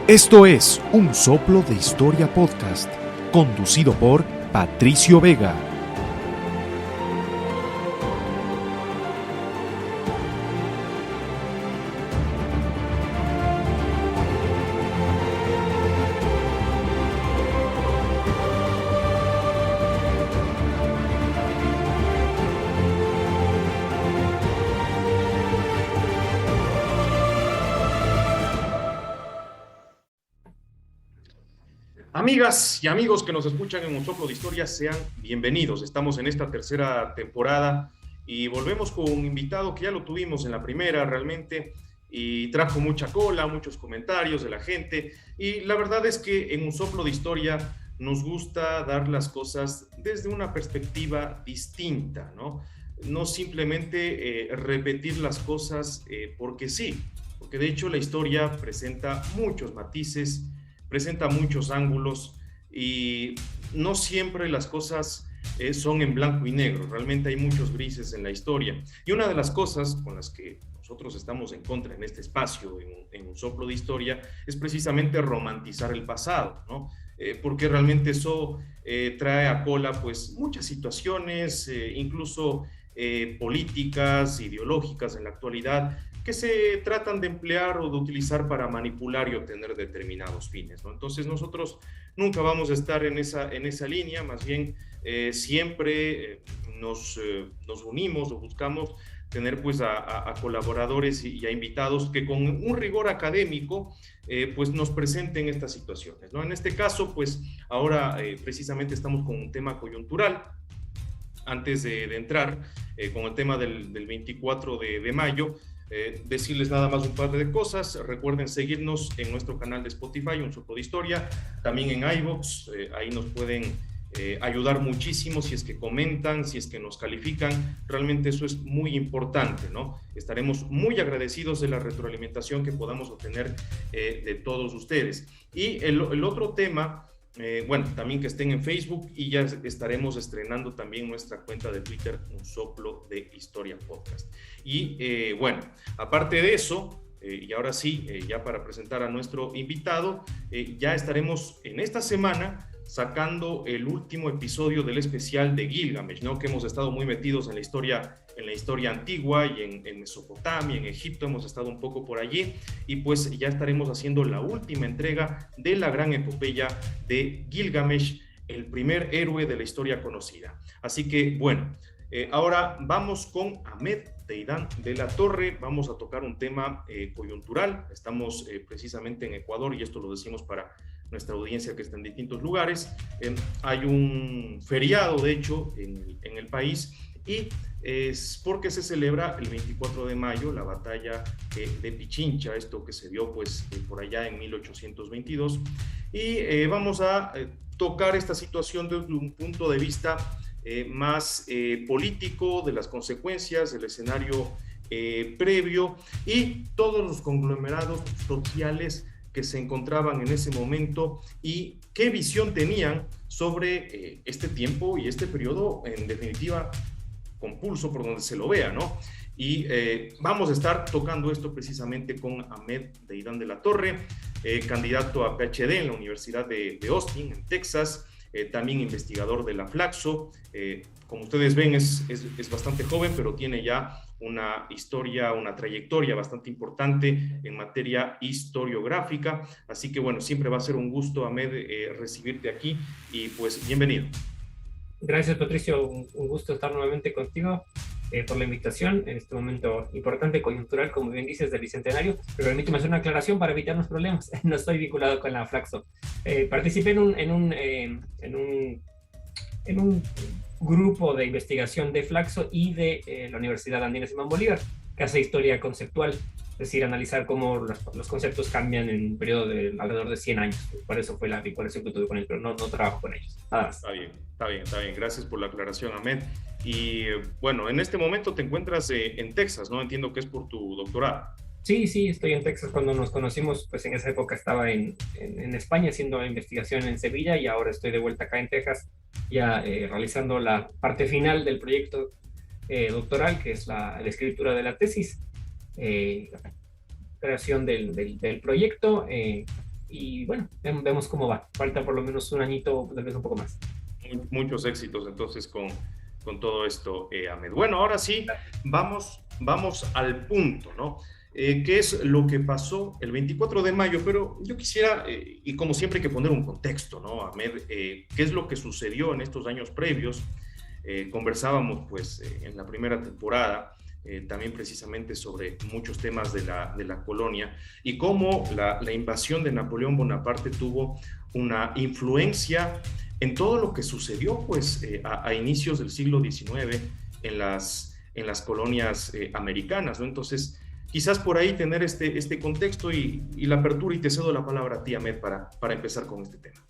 Esto es Un Soplo de Historia Podcast, conducido por Patricio Vega. Amigas y amigos que nos escuchan en Un Soplo de Historia, sean bienvenidos. Estamos en esta tercera temporada y volvemos con un invitado que ya lo tuvimos en la primera realmente y trajo mucha cola, muchos comentarios de la gente, y la verdad es que en Un Soplo de Historia nos gusta dar las cosas desde una perspectiva distinta, ¿no? No simplemente repetir las cosas porque sí, porque de hecho la historia presenta muchos matices, presenta muchos ángulos y no siempre las cosas son en blanco y negro, realmente hay muchos grises en la historia. Y una de las cosas con las que nosotros estamos en contra en este espacio, en Un Soplo de Historia, es precisamente romantizar el pasado, ¿no? Porque realmente eso trae a cola pues muchas situaciones, incluso políticas, ideológicas en la actualidad, que se tratan de emplear o de utilizar para manipular y obtener determinados fines, ¿no? Entonces nosotros nunca vamos a estar en esa línea, más bien siempre nos unimos o buscamos tener pues a colaboradores y a invitados que con un rigor académico pues nos presenten estas situaciones, ¿no? En este caso pues ahora precisamente estamos con un tema coyuntural. Antes de entrar con el tema del 24 de mayo, decirles nada más un par de cosas. Recuerden seguirnos en nuestro canal de Spotify, Un Soplo de Historia, también en iVoox, ahí nos pueden ayudar muchísimo si es que comentan, si es que nos califican, realmente eso es muy importante, ¿no? Estaremos muy agradecidos de la retroalimentación que podamos obtener de todos ustedes. Y el otro tema, bueno, también que estén en Facebook, y ya estaremos estrenando también nuestra cuenta de Twitter, Un Soplo de Historia Podcast. Y bueno, aparte de eso, y ahora sí, ya para presentar a nuestro invitado, ya estaremos en esta semana sacando el último episodio del especial de Gilgamesh, ¿no? Que hemos estado muy metidos en la historia antigua y en Mesopotamia, en Egipto, hemos estado un poco por allí, y pues ya estaremos haciendo la última entrega de la gran epopeya de Gilgamesh, el primer héroe de la historia conocida. Así que bueno, ahora vamos con Ahmed Deidán de la Torre. Vamos a tocar un tema coyuntural. Estamos precisamente en Ecuador, y esto lo decimos para nuestra audiencia que está en distintos lugares. Hay un feriado, de hecho, en el país, y es porque se celebra el 24 de mayo la batalla de Pichincha, esto que se dio pues por allá en 1822, y vamos a tocar esta situación desde un punto de vista más político, de las consecuencias, del escenario previo y todos los conglomerados sociales que se encontraban en ese momento y qué visión tenían sobre este tiempo y este periodo, en definitiva, compulso por donde se lo vea, ¿no? Y vamos a estar tocando esto precisamente con Ahmed Deidán de la Torre, candidato a PhD en la Universidad de Austin, en Texas, también investigador de la Flaxo. Como ustedes ven, es bastante joven, pero tiene ya una historia, una trayectoria bastante importante en materia historiográfica. Así que bueno, siempre va a ser un gusto, Ahmed, recibirte aquí, y pues bienvenido. Gracias, Patricio, un gusto estar nuevamente contigo por la invitación en este momento importante, coyuntural, como bien dices, del Bicentenario. Pero permíteme hacer una aclaración para evitarnos problemas. No estoy vinculado con la Flaxo. Participé en un grupo de investigación de Flaxo y de la Universidad Andina Simón Bolívar, que hace historia conceptual, es decir, analizar cómo los conceptos cambian en un periodo de alrededor de 100 años. Por eso fue la vinculación que tuve con ellos, pero no trabajo con ellos. Nada más. Está bien. Gracias por la aclaración, Ahmed. Y bueno, en este momento te encuentras en Texas, ¿no? Entiendo que es por tu doctorado. Sí, estoy en Texas. Cuando nos conocimos, pues en esa época estaba en España haciendo investigación en Sevilla, y ahora estoy de vuelta acá en Texas, ya realizando la parte final del proyecto doctoral, que es la escritura de la tesis, creación del proyecto, y bueno, vemos cómo va. Falta por lo menos un añito, tal vez un poco más. Muchos éxitos entonces con todo esto, Ahmed. Bueno, ahora sí, vamos al punto, ¿no? ¿Qué es lo que pasó el 24 de mayo? Pero yo quisiera, y como siempre hay que poner un contexto, ¿no, Ahmed? ¿Qué es lo que sucedió en estos años previos? Conversábamos pues en la primera temporada también precisamente sobre muchos temas de la colonia y cómo la invasión de Napoleón Bonaparte tuvo una influencia en todo lo que sucedió pues a inicios del siglo XIX en las colonias americanas, ¿no? Entonces, quizás por ahí tener este contexto y la apertura, y te cedo la palabra a ti, Ahmed, para empezar con este tema.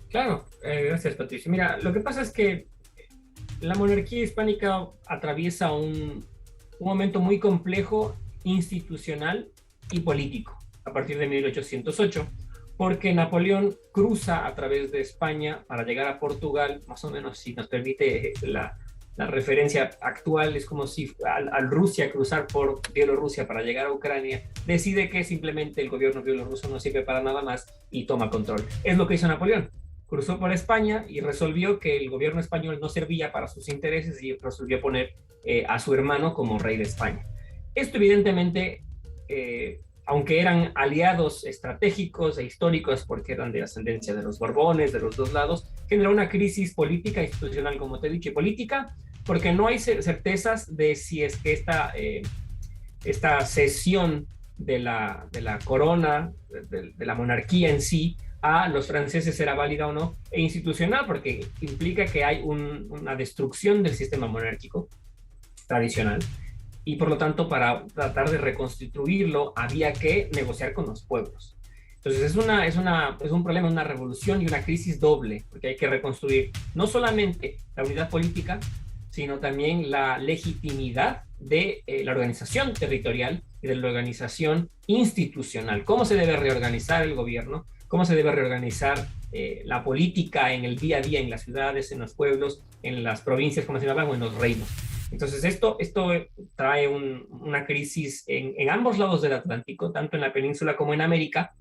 Claro, gracias, Patricio. Mira, lo que pasa es que la monarquía hispánica atraviesa un momento muy complejo, institucional y político, a partir de 1808, porque Napoleón cruza a través de España para llegar a Portugal, más o menos, si nos permite la referencia actual, es como si al Rusia cruzar por Bielorrusia para llegar a Ucrania, decide que simplemente el gobierno bielorruso no sirve para nada más y toma control. Es lo que hizo Napoleón. Cruzó por España y resolvió que el gobierno español no servía para sus intereses y resolvió poner a su hermano como rey de España. Esto evidentemente, aunque eran aliados estratégicos e históricos porque eran de ascendencia de los Borbones, de los dos lados, generó una crisis política, institucional, como te he dicho, y política, porque no hay certezas de si es que esta cesión de la corona, de la monarquía en sí, a los franceses será válida o no, e institucional, porque implica que hay una destrucción del sistema monárquico tradicional, y por lo tanto para tratar de reconstituirlo había que negociar con los pueblos. Entonces es un problema, una revolución y una crisis doble, porque hay que reconstruir no solamente la unidad política, sino también la legitimidad de la organización territorial y de la organización institucional. ¿Cómo se debe reorganizar el gobierno? ¿Cómo se debe reorganizar la política en el día a día, en las ciudades, en los pueblos, en las provincias, como se llamaban, o en los reinos? Entonces esto trae una crisis en ambos lados del Atlántico, tanto en la península como en América,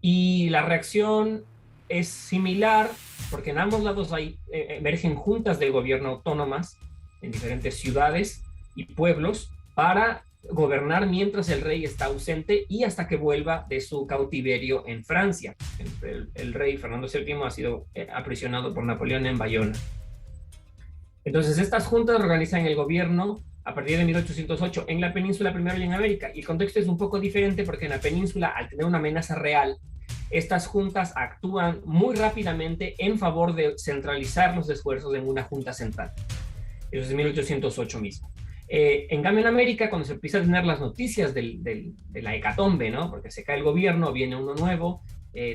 y la reacción es similar porque en ambos lados emergen juntas de gobierno autónomas en diferentes ciudades y pueblos para gobernar mientras el rey está ausente y hasta que vuelva de su cautiverio en Francia. El rey Fernando VII ha sido aprisionado por Napoleón en Bayona. Entonces estas juntas organizan el gobierno a partir de 1808 en la península primero y en América. Y el contexto es un poco diferente porque en la península, al tener una amenaza real, estas juntas actúan muy rápidamente en favor de centralizar los esfuerzos en una junta central. Eso es de 1808 mismo. En cambio, en América, cuando se empieza a tener las noticias de la hecatombe, ¿no? Porque se cae el gobierno, viene uno nuevo,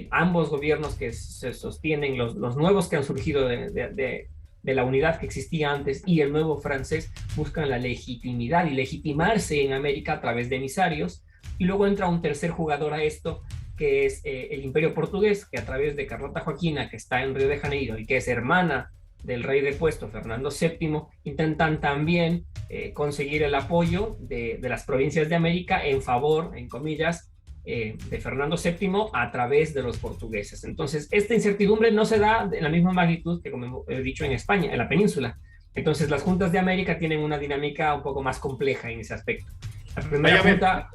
ambos gobiernos que se sostienen, los nuevos que han surgido de la unidad que existía antes y el nuevo francés, buscan la legitimidad y legitimarse en América a través de emisarios, y luego entra un tercer jugador a esto, que es el Imperio Portugués, que a través de Carlota Joaquina, que está en Río de Janeiro y que es hermana del rey depuesto Fernando VII, intentan también conseguir el apoyo de las provincias de América en favor, en comillas, de Fernando VII a través de los portugueses. Entonces, esta incertidumbre no se da en la misma magnitud que, como he dicho, en España, en la península. Entonces, las juntas de América tienen una dinámica un poco más compleja en ese aspecto. La primera junta...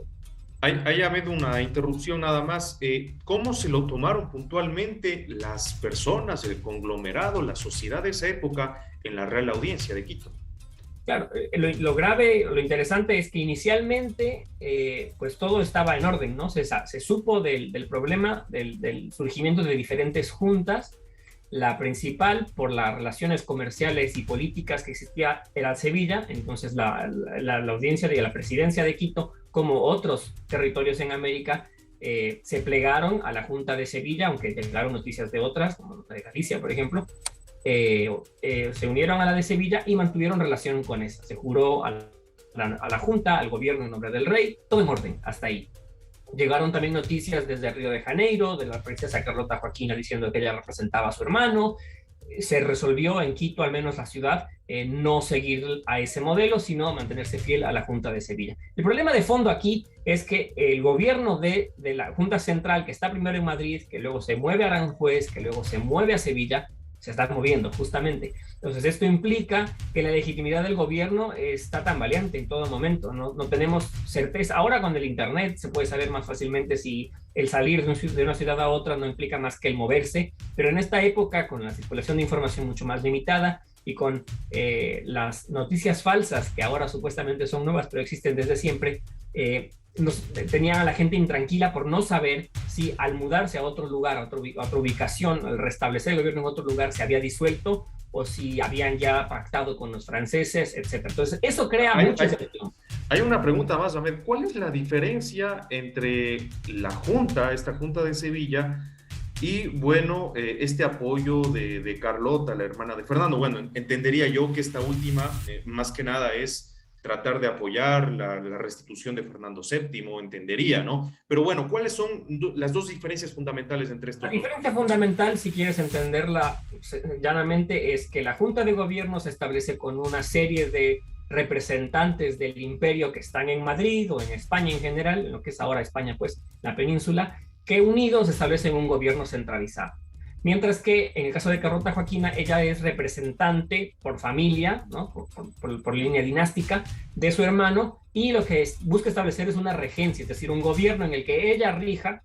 Hay, Ahmed, una interrupción nada más. ¿Cómo se lo tomaron puntualmente las personas, el conglomerado, la sociedad de esa época en la Real Audiencia de Quito? Claro, lo grave, lo interesante es que inicialmente pues todo estaba en orden, ¿no? Se supo del problema, del surgimiento de diferentes juntas. La principal, por las relaciones comerciales y políticas que existía, era Sevilla. Entonces la audiencia de la presidencia de Quito, como otros territorios en América, se plegaron a la Junta de Sevilla, aunque llegaron noticias de otras, como la de Galicia, por ejemplo. Se unieron a la de Sevilla y mantuvieron relación con esa. Se juró a la Junta, al gobierno en nombre del rey, todo en orden, hasta ahí. Llegaron también noticias desde Río de Janeiro, de la princesa Carlota Joaquina diciendo que ella representaba a su hermano, se resolvió en Quito, al menos la ciudad, no seguir a ese modelo, sino mantenerse fiel a la Junta de Sevilla. El problema de fondo aquí es que el gobierno de la Junta Central, que está primero en Madrid, que luego se mueve a Aranjuez, que luego se mueve a Sevilla, se está moviendo justamente. Entonces esto implica que la legitimidad del gobierno está tambaleante en todo momento, no tenemos certeza. Ahora con el internet se puede saber más fácilmente si el salir de una ciudad a otra no implica más que el moverse, pero en esta época con la circulación de información mucho más limitada y con las noticias falsas que ahora supuestamente son nuevas pero existen desde siempre, tenía a la gente intranquila por no saber si al mudarse a otro lugar, a otra ubicación, al restablecer el gobierno en otro lugar, se había disuelto o si habían ya pactado con los franceses, etc. Entonces, eso crea mucha incertidumbre. Hay una pregunta más, Ahmed. ¿Cuál es la diferencia entre la Junta, esta Junta de Sevilla, y, bueno, este apoyo de Carlota, la hermana de Fernando? Bueno, entendería yo que esta última, más que nada, es tratar de apoyar la restitución de Fernando VII, entendería, ¿no? Pero bueno, ¿cuáles son las dos diferencias fundamentales entre estos dos? La diferencia fundamental, si quieres entenderla llanamente, es que la Junta de Gobierno se establece con una serie de representantes del imperio que están en Madrid o en España en general, en lo que es ahora España, pues la península, que unidos establecen un gobierno centralizado. Mientras que en el caso de Carlota Joaquina, ella es representante por familia, ¿no? por línea dinástica de su hermano, y lo que busca establecer es una regencia, es decir, un gobierno en el que ella rija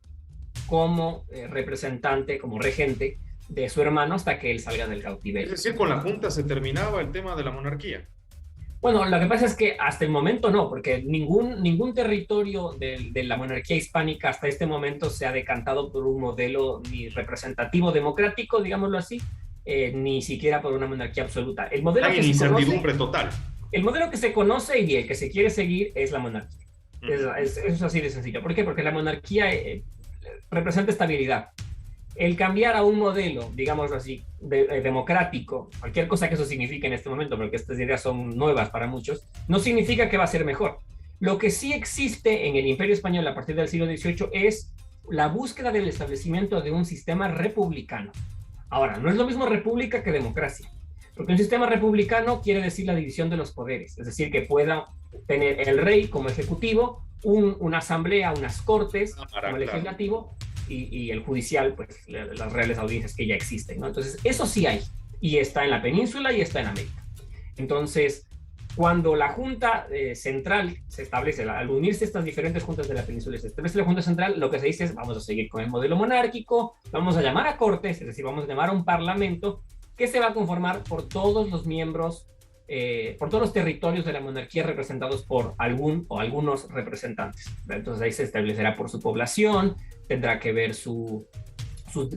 como representante, como regente de su hermano hasta que él salga del cautiverio. Es decir, con la Junta se terminaba el tema de la monarquía. Bueno, lo que pasa es que hasta el momento no, porque ningún territorio de la monarquía hispánica hasta este momento se ha decantado por un modelo ni representativo democrático, digámoslo así, ni siquiera por una monarquía absoluta. El modelo hay incertidumbre total. El modelo que se conoce y el que se quiere seguir es la monarquía. Es así de sencillo. ¿Por qué? Porque la monarquía representa estabilidad. El cambiar a un modelo, digámoslo así, democrático, cualquier cosa que eso signifique en este momento, porque estas ideas son nuevas para muchos, no significa que va a ser mejor. Lo que sí existe en el Imperio Español a partir del siglo XVIII es la búsqueda del establecimiento de un sistema republicano. Ahora, no es lo mismo república que democracia, porque un sistema republicano quiere decir la división de los poderes, es decir, que pueda tener el rey como ejecutivo, una asamblea, unas cortes como legislativo, y el judicial, pues las reales audiencias que ya existen, ¿no? Entonces, eso sí hay, y está en la península y está en América. Entonces, cuando la Junta Central se establece, al unirse estas diferentes juntas de la península y se establece la Junta Central, lo que se dice es, vamos a seguir con el modelo monárquico, vamos a llamar a cortes, es decir, vamos a llamar a un parlamento que se va a conformar por todos los miembros, por todos los territorios de la monarquía representados por algún o algunos representantes. Entonces ahí se establecerá por su población, tendrá que ver sus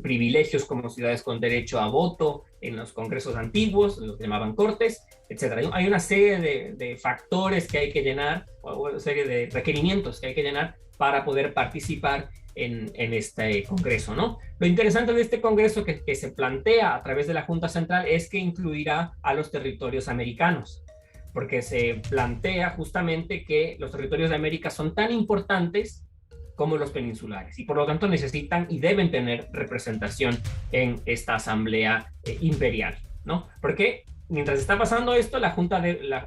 privilegios como ciudades con derecho a voto en los congresos antiguos, los que llamaban cortes, etc. Hay una serie de factores que hay que llenar, o una serie de requerimientos que hay que llenar para poder participar en este congreso, ¿no? Lo interesante de este congreso que se plantea a través de la Junta Central es que incluirá a los territorios americanos, porque se plantea justamente que los territorios de América son tan importantes como los peninsulares y por lo tanto necesitan y deben tener representación en esta asamblea imperial, ¿no? Porque mientras está pasando esto,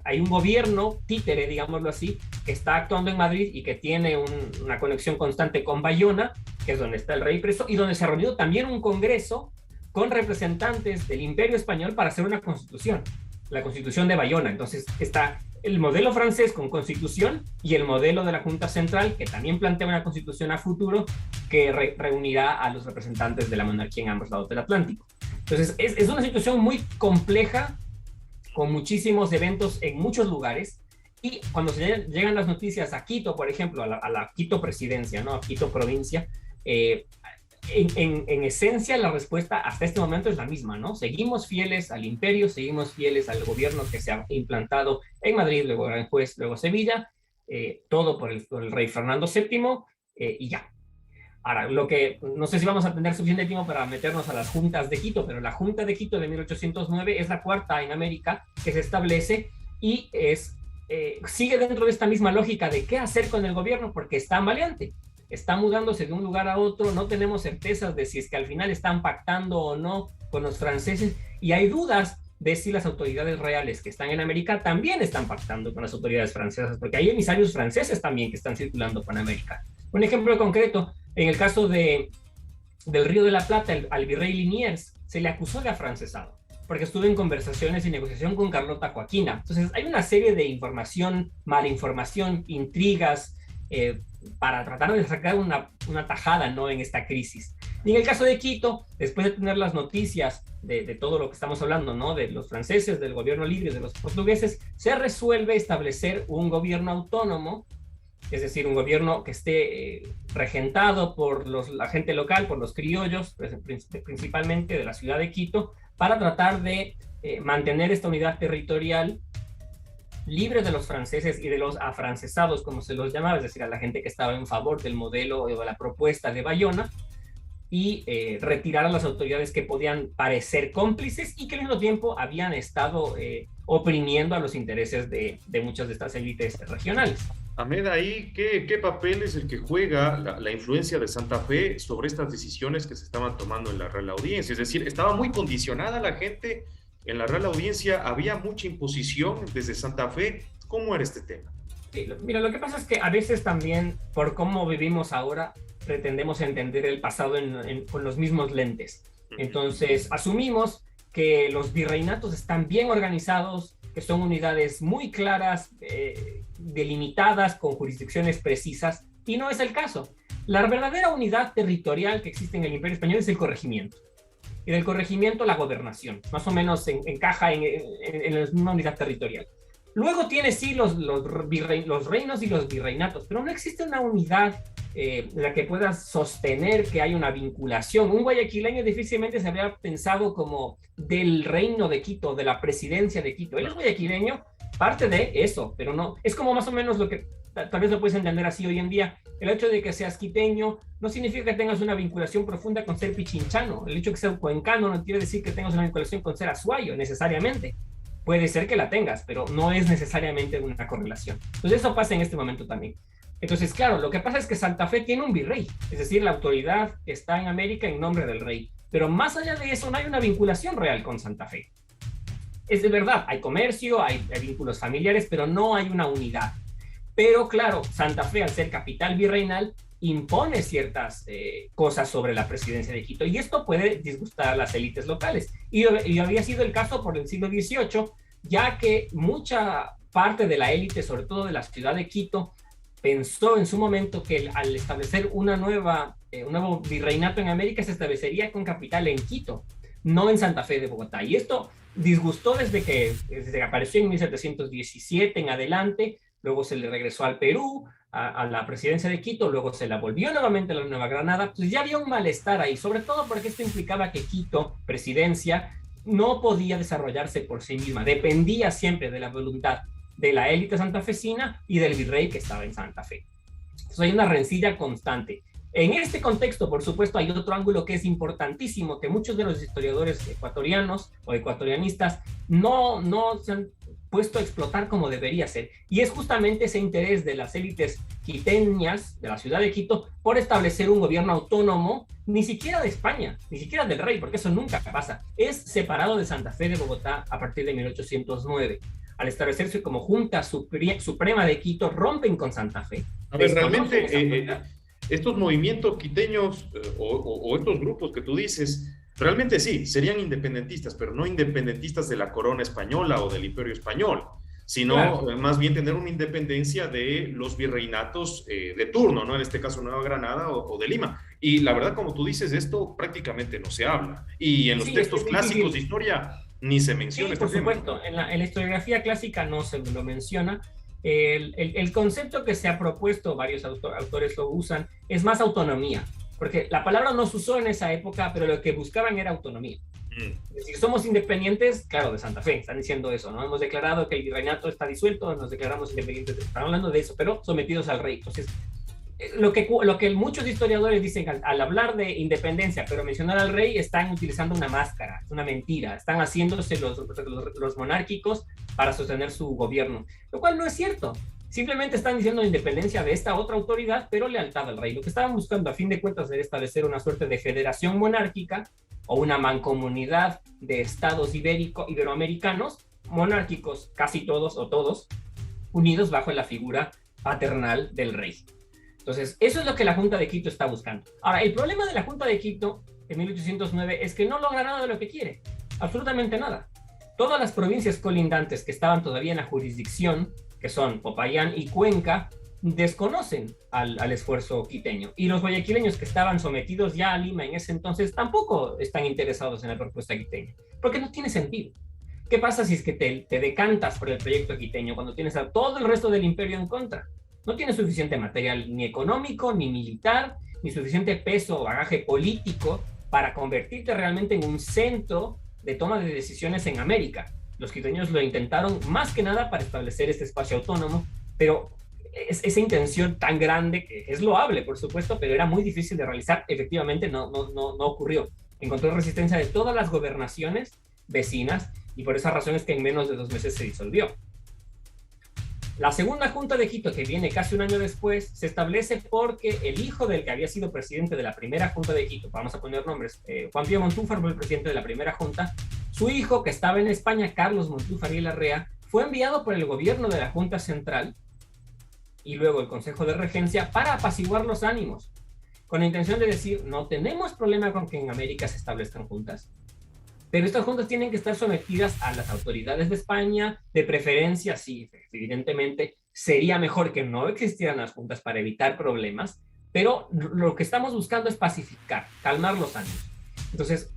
hay un gobierno títere, digámoslo así, que está actuando en Madrid y que tiene una conexión constante con Bayona, que es donde está el rey preso, y donde se ha reunido también un congreso con representantes del Imperio Español para hacer una constitución, la Constitución de Bayona. Entonces está el modelo francés con constitución y el modelo de la Junta Central, que también plantea una constitución a futuro que reunirá a los representantes de la monarquía en ambos lados del Atlántico. Entonces es una situación muy compleja, con muchísimos eventos en muchos lugares, y cuando llegan las noticias a Quito, por ejemplo, a la Quito presidencia, ¿no? A Quito provincia, en esencia la respuesta hasta este momento es la misma, ¿no? Seguimos fieles al imperio, seguimos fieles al gobierno que se ha implantado en Madrid, luego Aranjuez, luego Sevilla, todo por el rey Fernando VII, y ya. Ahora, no sé si vamos a tener suficiente tiempo para meternos a las juntas de Quito, pero la Junta de Quito de 1809 es la cuarta en América que se establece y sigue dentro de esta misma lógica de qué hacer con el gobierno, porque está tambaleante, está mudándose de un lugar a otro, no tenemos certezas de si es que al final están pactando o no con los franceses, Y hay dudas de si las autoridades reales que están en América también están pactando con las autoridades francesas, porque hay emisarios franceses también que están circulando por América. Un ejemplo concreto, en el caso del Río de la Plata, al virrey Liniers se le acusó de afrancesado, porque estuvo en conversaciones y negociación con Carlota Joaquina. Entonces hay una serie de información, malinformación, intrigas, para tratar de sacar una tajada, ¿no?, en esta crisis. Y en el caso de Quito, después de tener las noticias de todo lo que estamos hablando, ¿no?, de los franceses, del gobierno libre, de los portugueses, se resuelve establecer un gobierno autónomo, es decir, un gobierno que esté regentado por la gente local, por los criollos, principalmente de la ciudad de Quito, para tratar de mantener esta unidad territorial libre de los franceses y de los afrancesados, como se los llamaba, es decir, a la gente que estaba en favor del modelo o de la propuesta de Bayona, y retirar a las autoridades que podían parecer cómplices y que al mismo tiempo habían estado oprimiendo a los intereses de muchas de estas élites regionales. Ahmed, ahí, ¿qué papel es el que juega la influencia de Santa Fe sobre estas decisiones que se estaban tomando en la Real Audiencia? Es decir, estaba muy condicionada la gente en la Real Audiencia, había mucha imposición desde Santa Fe. ¿Cómo era este tema? Sí, mira, lo que pasa es que a veces también, por cómo vivimos ahora, pretendemos entender el pasado con los mismos lentes. Entonces, asumimos que los virreinatos están bien organizados, que son unidades muy claras, delimitadas, con jurisdicciones precisas, y no es el caso. La verdadera unidad territorial que existe en el Imperio Español es el corregimiento. Y del corregimiento la gobernación, más o menos encaja en la misma unidad territorial. Luego tiene sí los reinos y los virreinatos, pero no existe una unidad en la que puedas sostener que hay una vinculación. Un guayaquileño difícilmente se habría pensado como del reino de Quito, de la presidencia de Quito. Él es guayaquileño, parte de eso, pero no. Es como más o menos lo que tal vez lo puedes entender así hoy en día. El hecho de que seas quiteño no significa que tengas una vinculación profunda con ser pichinchano. El hecho de que seas cuencano no quiere decir que tengas una vinculación con ser azuayo, necesariamente. Puede ser que la tengas, pero no es necesariamente una correlación. Entonces eso pasa en este momento también. Entonces, claro, lo que pasa es que Santa Fe tiene un virrey, es decir, la autoridad está en América en nombre del rey. Pero más allá de eso no hay una vinculación real con Santa Fe. Es de verdad, hay comercio, hay vínculos familiares, pero no hay una unidad. Pero claro, Santa Fe, al ser capital virreinal, impone ciertas cosas sobre la presidencia de Quito, y esto puede disgustar a las élites locales. Y había sido el caso por el siglo XVIII, ya que mucha parte de la élite, sobre todo de la ciudad de Quito, pensó en su momento que al establecer un nuevo virreinato en América se establecería con capital en Quito, no en Santa Fe de Bogotá. Y esto disgustó desde que apareció en 1717 en adelante. Luego se le regresó al Perú, a la presidencia de Quito, luego se la volvió nuevamente a la Nueva Granada. Pues ya había un malestar ahí, sobre todo porque esto implicaba que Quito, presidencia, no podía desarrollarse por sí misma, dependía siempre de la voluntad de la élite santafesina y del virrey que estaba en Santa Fe. Entonces hay una rencilla constante. En este contexto, por supuesto, hay otro ángulo que es importantísimo, que muchos de los historiadores ecuatorianos o ecuatorianistas no se han puesto a explotar como debería ser, y es justamente ese interés de las élites quiteñas de la ciudad de Quito por establecer un gobierno autónomo, ni siquiera de España, ni siquiera del rey, porque eso nunca pasa. Es separado de Santa Fe de Bogotá a partir de 1809. Al establecerse como Junta Suprema de Quito, rompen con Santa Fe. A ver, realmente estos movimientos quiteños o estos grupos que tú dices, realmente sí, serían independentistas, pero no independentistas de la corona española o del imperio español, sino claro, más bien tener una independencia de los virreinatos de turno, ¿no? En este caso Nueva Granada o de Lima. Y la verdad, como tú dices, esto prácticamente no se habla. Y en los textos clásicos de historia ni se menciona. Sí, por supuesto, en la historiografía clásica no se lo menciona. El concepto que se ha propuesto, varios autores lo usan, es más autonomía, porque la palabra no se usó en esa época, pero lo que buscaban era autonomía. Es decir, somos independientes, claro, de Santa Fe, están diciendo eso, ¿no? Hemos declarado que el virreinato está disuelto, nos declaramos independientes, están hablando de eso, pero sometidos al rey. Entonces, lo que muchos historiadores dicen al hablar de independencia, pero mencionar al rey, están utilizando una máscara, es una mentira, están haciéndose los monárquicos para sostener su gobierno, lo cual no es cierto. Simplemente están diciendo independencia de esta otra autoridad, pero lealtad al rey. Lo que estaban buscando, a fin de cuentas, era establecer una suerte de federación monárquica o una mancomunidad de estados iberoamericanos, monárquicos, casi todos o todos, unidos bajo la figura paternal del rey. Entonces, eso es lo que la Junta de Quito está buscando. Ahora, el problema de la Junta de Quito en 1809 es que no logra nada de lo que quiere, absolutamente nada. Todas las provincias colindantes que estaban todavía en la jurisdicción, que son Popayán y Cuenca, desconocen al esfuerzo quiteño. Y los guayaquileños que estaban sometidos ya a Lima en ese entonces tampoco están interesados en la propuesta quiteña, porque no tiene sentido. ¿Qué pasa si es que te decantas por el proyecto quiteño cuando tienes a todo el resto del imperio en contra? No tienes suficiente material ni económico, ni militar, ni suficiente peso o bagaje político para convertirte realmente en un centro de toma de decisiones en América. Los quiteños lo intentaron más que nada para establecer este espacio autónomo, pero esa intención tan grande, que es loable, por supuesto, pero era muy difícil de realizar, efectivamente no ocurrió. Encontró resistencia de todas las gobernaciones vecinas y por esa razón es que en menos de 2 meses se disolvió. La segunda Junta de Quito, que viene casi un año después, se establece porque el hijo del que había sido presidente de la primera Junta de Quito, vamos a poner nombres, Juan Pío Montúfar fue el presidente de la primera Junta, su hijo, que estaba en España, Carlos Montúfar y Larrea, fue enviado por el gobierno de la Junta Central y luego el Consejo de Regencia para apaciguar los ánimos, con la intención de decir, no tenemos problema con que en América se establezcan juntas, pero estas juntas tienen que estar sometidas a las autoridades de España, de preferencia, sí, evidentemente, sería mejor que no existieran las juntas para evitar problemas, pero lo que estamos buscando es pacificar, calmar los ánimos. Entonces,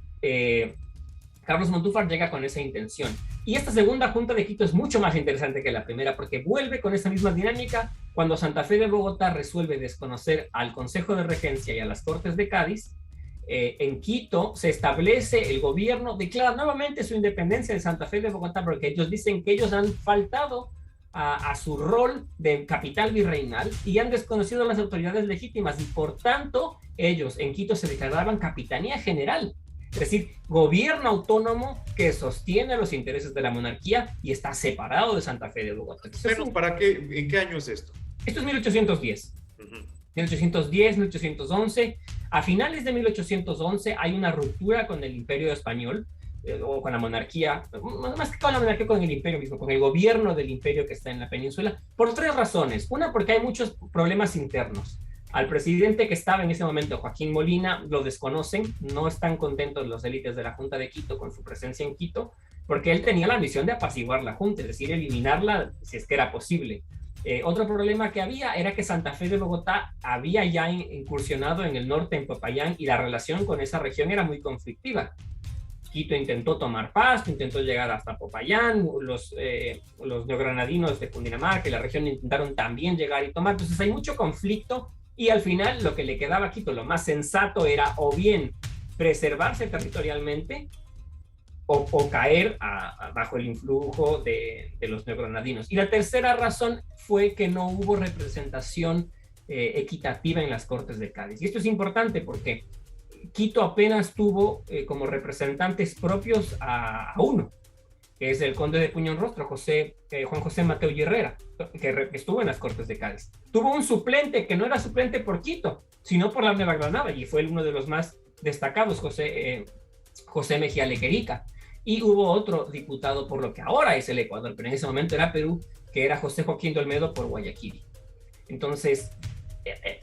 Carlos Montúfar llega con esa intención. Y esta segunda Junta de Quito es mucho más interesante que la primera, porque vuelve con esa misma dinámica cuando Santa Fe de Bogotá resuelve desconocer al Consejo de Regencia y a las Cortes de Cádiz. En Quito se establece el gobierno, declara nuevamente su independencia de Santa Fe de Bogotá, porque ellos dicen que ellos han faltado a su rol de capital virreinal y han desconocido las autoridades legítimas y por tanto ellos en Quito se declaraban Capitanía General, es decir, gobierno autónomo que sostiene los intereses de la monarquía y está separado de Santa Fe de Bogotá. Entonces, pero ¿para qué? ¿En qué año es esto? Esto es 1810. 1810, 1811. A finales de 1811 hay una ruptura con el Imperio Español, o con la monarquía, más que con la monarquía, con el imperio mismo, con el gobierno del imperio que está en la península, por 3 razones. Una, porque hay muchos problemas internos. Al presidente que estaba en ese momento, Joaquín Molina, lo desconocen, no están contentos los élites de la Junta de Quito con su presencia en Quito, porque él tenía la misión de apaciguar la Junta, es decir, eliminarla si es que era posible. Otro problema que había era que Santa Fe de Bogotá había ya incursionado en el norte, en Popayán, y la relación con esa región era muy conflictiva. Quito intentó tomar Pasto, intentó llegar hasta Popayán, los neogranadinos de Cundinamarca y la región intentaron también llegar y tomar, entonces hay mucho conflicto y al final lo que le quedaba a Quito, lo más sensato era o bien preservarse territorialmente o caer bajo el influjo de los neogranadinos. Y la tercera razón fue que no hubo representación equitativa en las Cortes de Cádiz. Y esto es importante porque Quito apenas tuvo como representantes propios a uno, que es el conde de Puñonrostro, Juan José Mateo y Herrera, que estuvo en las Cortes de Cádiz. Tuvo un suplente que no era suplente por Quito, sino por la Nueva Granada, y fue uno de los más destacados, José Mejía Lequerica. Y hubo otro diputado por lo que ahora es el Ecuador, pero en ese momento era Perú, que era José Joaquín de Olmedo por Guayaquil. Entonces,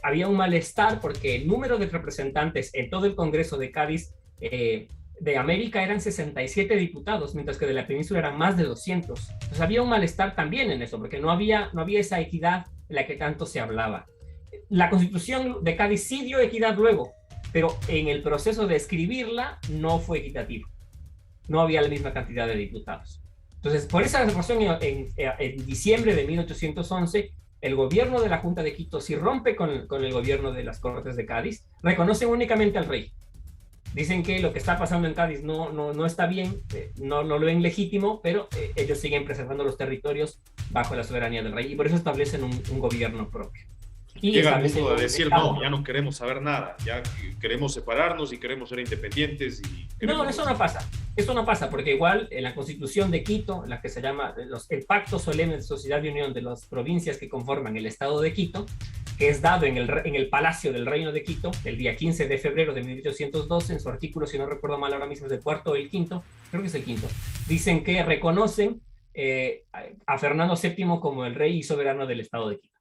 había un malestar porque el número de representantes en todo el Congreso de Cádiz de América eran 67 diputados, mientras que de la península eran más de 200. Entonces había un malestar también en eso, porque no había esa equidad de la que tanto se hablaba. La Constitución de Cádiz sí dio equidad luego, pero en el proceso de escribirla no fue equitativo. No había la misma cantidad de diputados. Entonces, por esa razón, en diciembre de 1811, el gobierno de la Junta de Quito sí rompe con el gobierno de las Cortes de Cádiz, reconocen únicamente al rey. Dicen que lo que está pasando en Cádiz no está bien, no lo ven legítimo, pero ellos siguen preservando los territorios bajo la soberanía del rey y por eso establecen un gobierno propio. Y llega al punto de decir, Estado, no, ya no queremos saber nada, ya queremos separarnos y queremos ser independientes. No, eso no pasa. Eso no pasa, porque igual en la Constitución de Quito, la que se llama el Pacto Solemne de Sociedad y Unión de las provincias que conforman el Estado de Quito, que es dado en el Palacio del Reino de Quito, el día 15 de febrero de 1812, en su artículo, si no recuerdo mal ahora mismo, es el cuarto o el quinto, creo que es el quinto, dicen que reconocen a Fernando VII como el rey y soberano del Estado de Quito.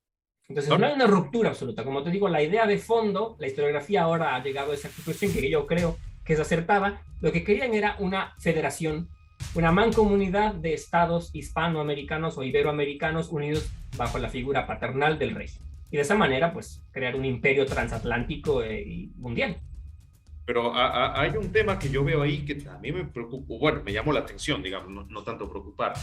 Entonces no hay una ruptura absoluta. Como te digo, la idea de fondo, la historiografía ahora ha llegado a esa conclusión que yo creo que es acertada. Lo que querían era una federación, una mancomunidad de estados hispanoamericanos o iberoamericanos unidos bajo la figura paternal del rey. Y de esa manera, pues, crear un imperio transatlántico y mundial. Pero hay un tema que yo veo ahí que también me preocupa, bueno, me llamó la atención, digamos, no tanto preocupar.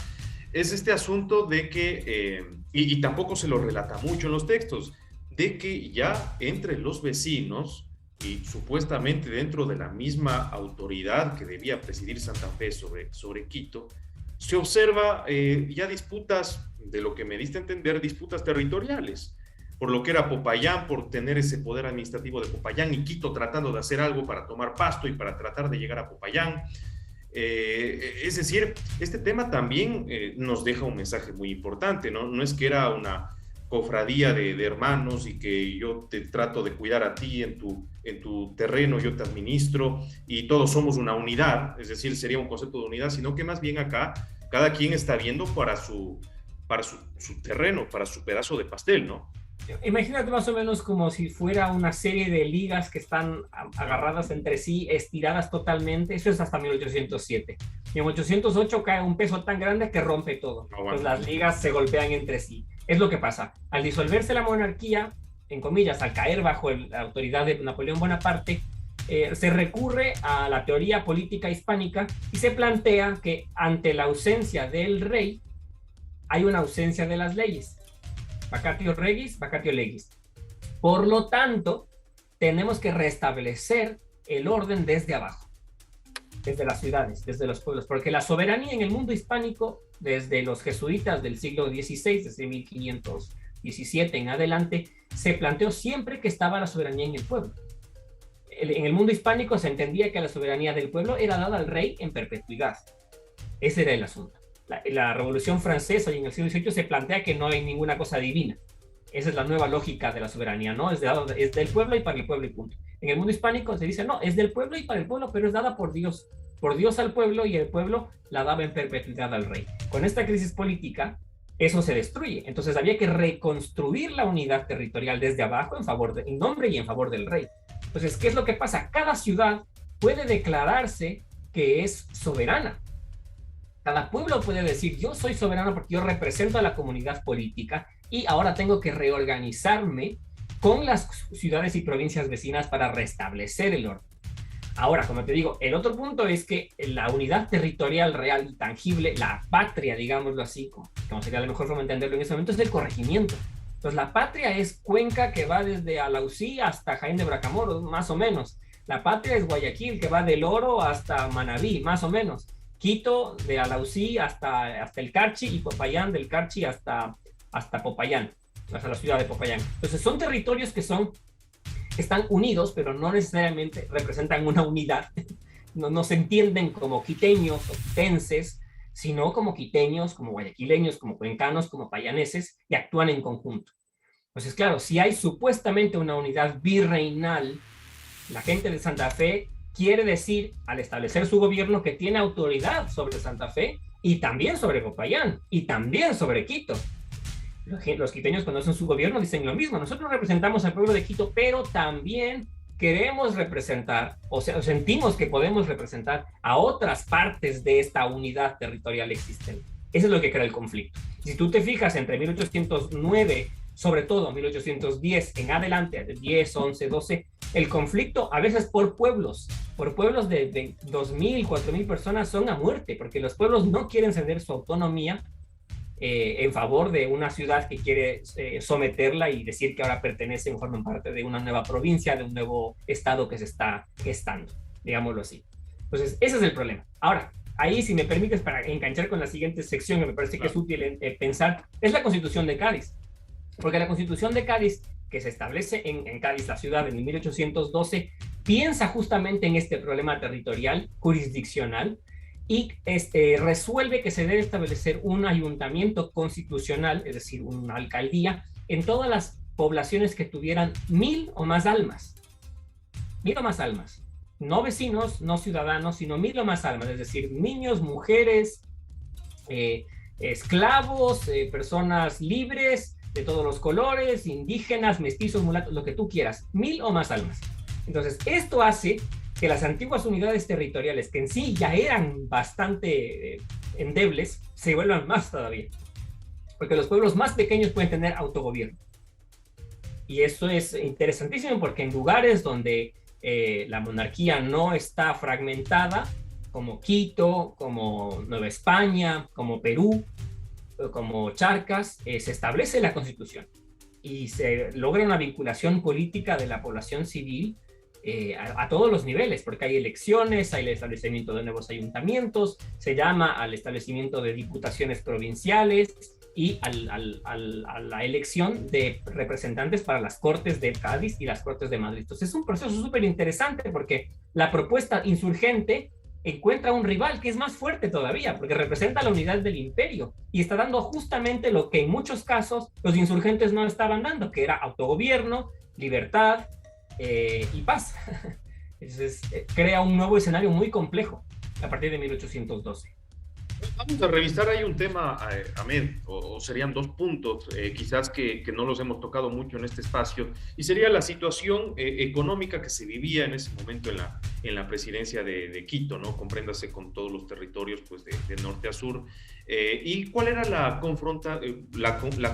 Es este asunto de que, y tampoco se lo relata mucho en los textos, de que ya entre los vecinos y supuestamente dentro de la misma autoridad que debía presidir Santa Fe sobre Quito, se observa ya disputas, de lo que me diste a entender, disputas territoriales, por lo que era Popayán, por tener ese poder administrativo de Popayán, y Quito tratando de hacer algo para tomar Pasto y para tratar de llegar a Popayán. Es decir, este tema también nos deja un mensaje muy importante, ¿no? No es que era una cofradía de hermanos y que yo te trato de cuidar a ti en tu terreno, yo te administro y todos somos una unidad, es decir, sería un concepto de unidad, sino que más bien acá cada quien está viendo para su terreno, para su pedazo de pastel, ¿no? Imagínate más o menos como si fuera una serie de ligas que están agarradas entre sí, estiradas totalmente. Eso es hasta 1807. Y en 1808 cae un peso tan grande que rompe todo. Pues las ligas se golpean entre sí. Es lo que pasa. Al disolverse la monarquía, en comillas, al caer bajo la autoridad de Napoleón Bonaparte, se recurre a la teoría política hispánica y se plantea que ante la ausencia del rey hay una ausencia de las leyes. Vacatio regis, vacatio legis. Por lo tanto, tenemos que restablecer el orden desde abajo, desde las ciudades, desde los pueblos, porque la soberanía en el mundo hispánico, desde los jesuitas del siglo XVI, desde 1517 en adelante, se planteó siempre que estaba la soberanía en el pueblo. En el mundo hispánico se entendía que la soberanía del pueblo era dada al rey en perpetuidad. Ese era el asunto. La Revolución Francesa y en el siglo XVIII se plantea que no hay ninguna cosa divina. Esa es la nueva lógica de la soberanía, ¿no? Es del pueblo y para el pueblo y punto. En el mundo hispánico se dice, no, es del pueblo y para el pueblo, pero es dada por Dios al pueblo, y el pueblo la daba en perpetuidad al rey. Con esta crisis política, eso se destruye. Entonces había que reconstruir la unidad territorial desde abajo en nombre y en favor del rey. Entonces, ¿qué es lo que pasa? Cada ciudad puede declararse que es soberana. Cada pueblo puede decir, yo soy soberano porque yo represento a la comunidad política y ahora tengo que reorganizarme con las ciudades y provincias vecinas para restablecer el orden. Ahora, como te digo, el otro punto es que la unidad territorial real y tangible, la patria, digámoslo así, como sería la mejor forma de entenderlo en ese momento, es el corregimiento. Entonces, la patria es Cuenca, que va desde Alausí hasta Jaén de Bracamoros, más o menos. La patria es Guayaquil, que va del Oro hasta Manabí, más o menos. Quito, de Alausí hasta el Carchi, y Popayán, del Carchi hasta Popayán, hasta la ciudad de Popayán. Entonces, son territorios que están unidos, pero no necesariamente representan una unidad. No se entienden como quiteños o quitenses, sino como quiteños, como guayaquileños, como cuencanos, como payaneses, y actúan en conjunto. Entonces, claro, si hay supuestamente una unidad virreinal, la gente de Santa Fe quiere decir, al establecer su gobierno, que tiene autoridad sobre Santa Fe y también sobre Popayán y también sobre Quito. Los quiteños, cuando hacen su gobierno, dicen lo mismo. Nosotros representamos al pueblo de Quito, pero también queremos representar, o sentimos que podemos representar a otras partes de esta unidad territorial existente. Eso es lo que crea el conflicto. Si tú te fijas, entre 1809, sobre todo 1810 en adelante, de 10, 11, 12, el conflicto a veces por pueblos de 2.000, 4.000 personas son a muerte, porque los pueblos no quieren ceder su autonomía en favor de una ciudad que quiere someterla y decir que ahora pertenecen, forman parte de una nueva provincia, de un nuevo estado que se está gestando, digámoslo así. Entonces, ese es el problema. Ahora, ahí, si me permites, para enganchar con la siguiente sección, que me parece que es útil pensar, es la Constitución de Cádiz. Porque la Constitución de Cádiz que se establece en Cádiz, la ciudad, en 1812, piensa justamente en este problema territorial, jurisdiccional, y resuelve que se debe establecer un ayuntamiento constitucional, es decir, una alcaldía, en todas las poblaciones que tuvieran 1000 o más almas. 1000 o más almas. No vecinos, no ciudadanos, sino 1000 o más almas, es decir, niños, mujeres, esclavos, personas libres de todos los colores, indígenas, mestizos, mulatos, lo que tú quieras, 1000 o más almas. Entonces, esto hace que las antiguas unidades territoriales, que en sí ya eran bastante endebles, se vuelvan más todavía. Porque los pueblos más pequeños pueden tener autogobierno. Y eso es interesantísimo porque en lugares donde la monarquía no está fragmentada, como Quito, como Nueva España, como Perú, como Charcas, se establece la Constitución y se logra una vinculación política de la población civil a todos los niveles, porque hay elecciones, hay el establecimiento de nuevos ayuntamientos, se llama al establecimiento de diputaciones provinciales y a la elección de representantes para las Cortes de Cádiz y las Cortes de Madrid. Entonces es un proceso súper interesante porque la propuesta insurgente encuentra un rival que es más fuerte todavía, porque representa la unidad del imperio y está dando justamente lo que en muchos casos los insurgentes no estaban dando, que era autogobierno, libertad y paz. Entonces crea un nuevo escenario muy complejo a partir de 1812. Vamos a revisar ahí un tema, Ahmed, o serían dos puntos, quizás que no los hemos tocado mucho en este espacio, y sería la situación económica que se vivía en ese momento en la presidencia de Quito, ¿no? Compréndase con todos los territorios pues, de norte a sur, y cuál era la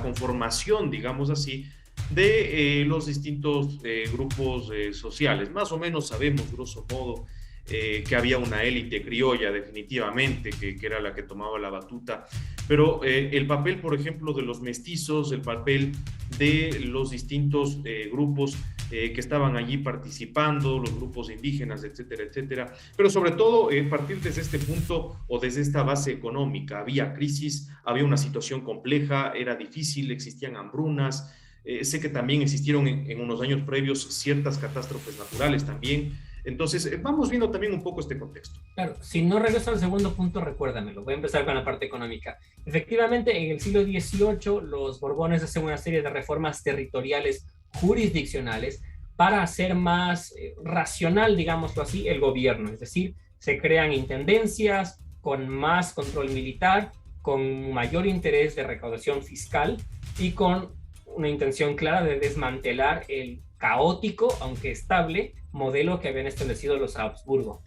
conformación, digamos así, de los distintos grupos sociales. Más o menos sabemos, grosso modo, que había una élite criolla definitivamente, que era la que tomaba la batuta, pero el papel, por ejemplo, de los mestizos, el papel de los distintos grupos que estaban allí participando, los grupos indígenas, etcétera, etcétera, pero sobre todo partir desde este punto o desde esta base económica. Había crisis, había una situación compleja, era difícil, existían hambrunas, sé que también existieron en unos años previos ciertas catástrofes naturales también. Entonces, vamos viendo también un poco este contexto. Claro, si no regreso al segundo punto, recuérdamelo. Voy a empezar con la parte económica. Efectivamente, en el siglo XVIII, los Borbones hacen una serie de reformas territoriales jurisdiccionales para hacer más racional, digámoslo así, el gobierno. Es decir, se crean intendencias con más control militar, con mayor interés de recaudación fiscal y con una intención clara de desmantelar el caótico, aunque estable, modelo que habían establecido los Habsburgo.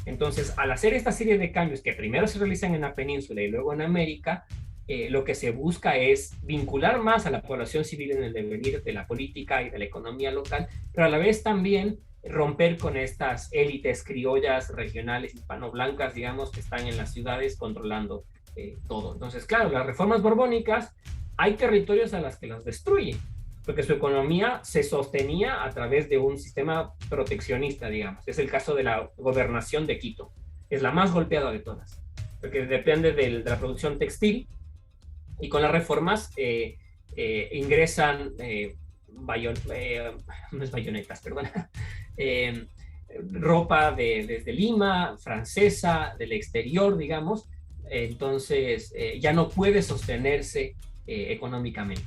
Entonces, al hacer esta serie de cambios que primero se realizan en la península y luego en América, lo que se busca es vincular más a la población civil en el devenir de la política y de la economía local, pero a la vez también romper con estas élites criollas regionales hispano-blancas, digamos, que están en las ciudades controlando todo. Entonces, claro, las reformas borbónicas, hay territorios a las que las destruyen, porque su economía se sostenía a través de un sistema proteccionista, digamos. Es el caso de la gobernación de Quito. Es la más golpeada de todas, porque depende de la producción textil y con las reformas ingresan no es bayonetas, perdón, ropa desde Lima, francesa, del exterior, digamos. Entonces ya no puede sostenerse económicamente.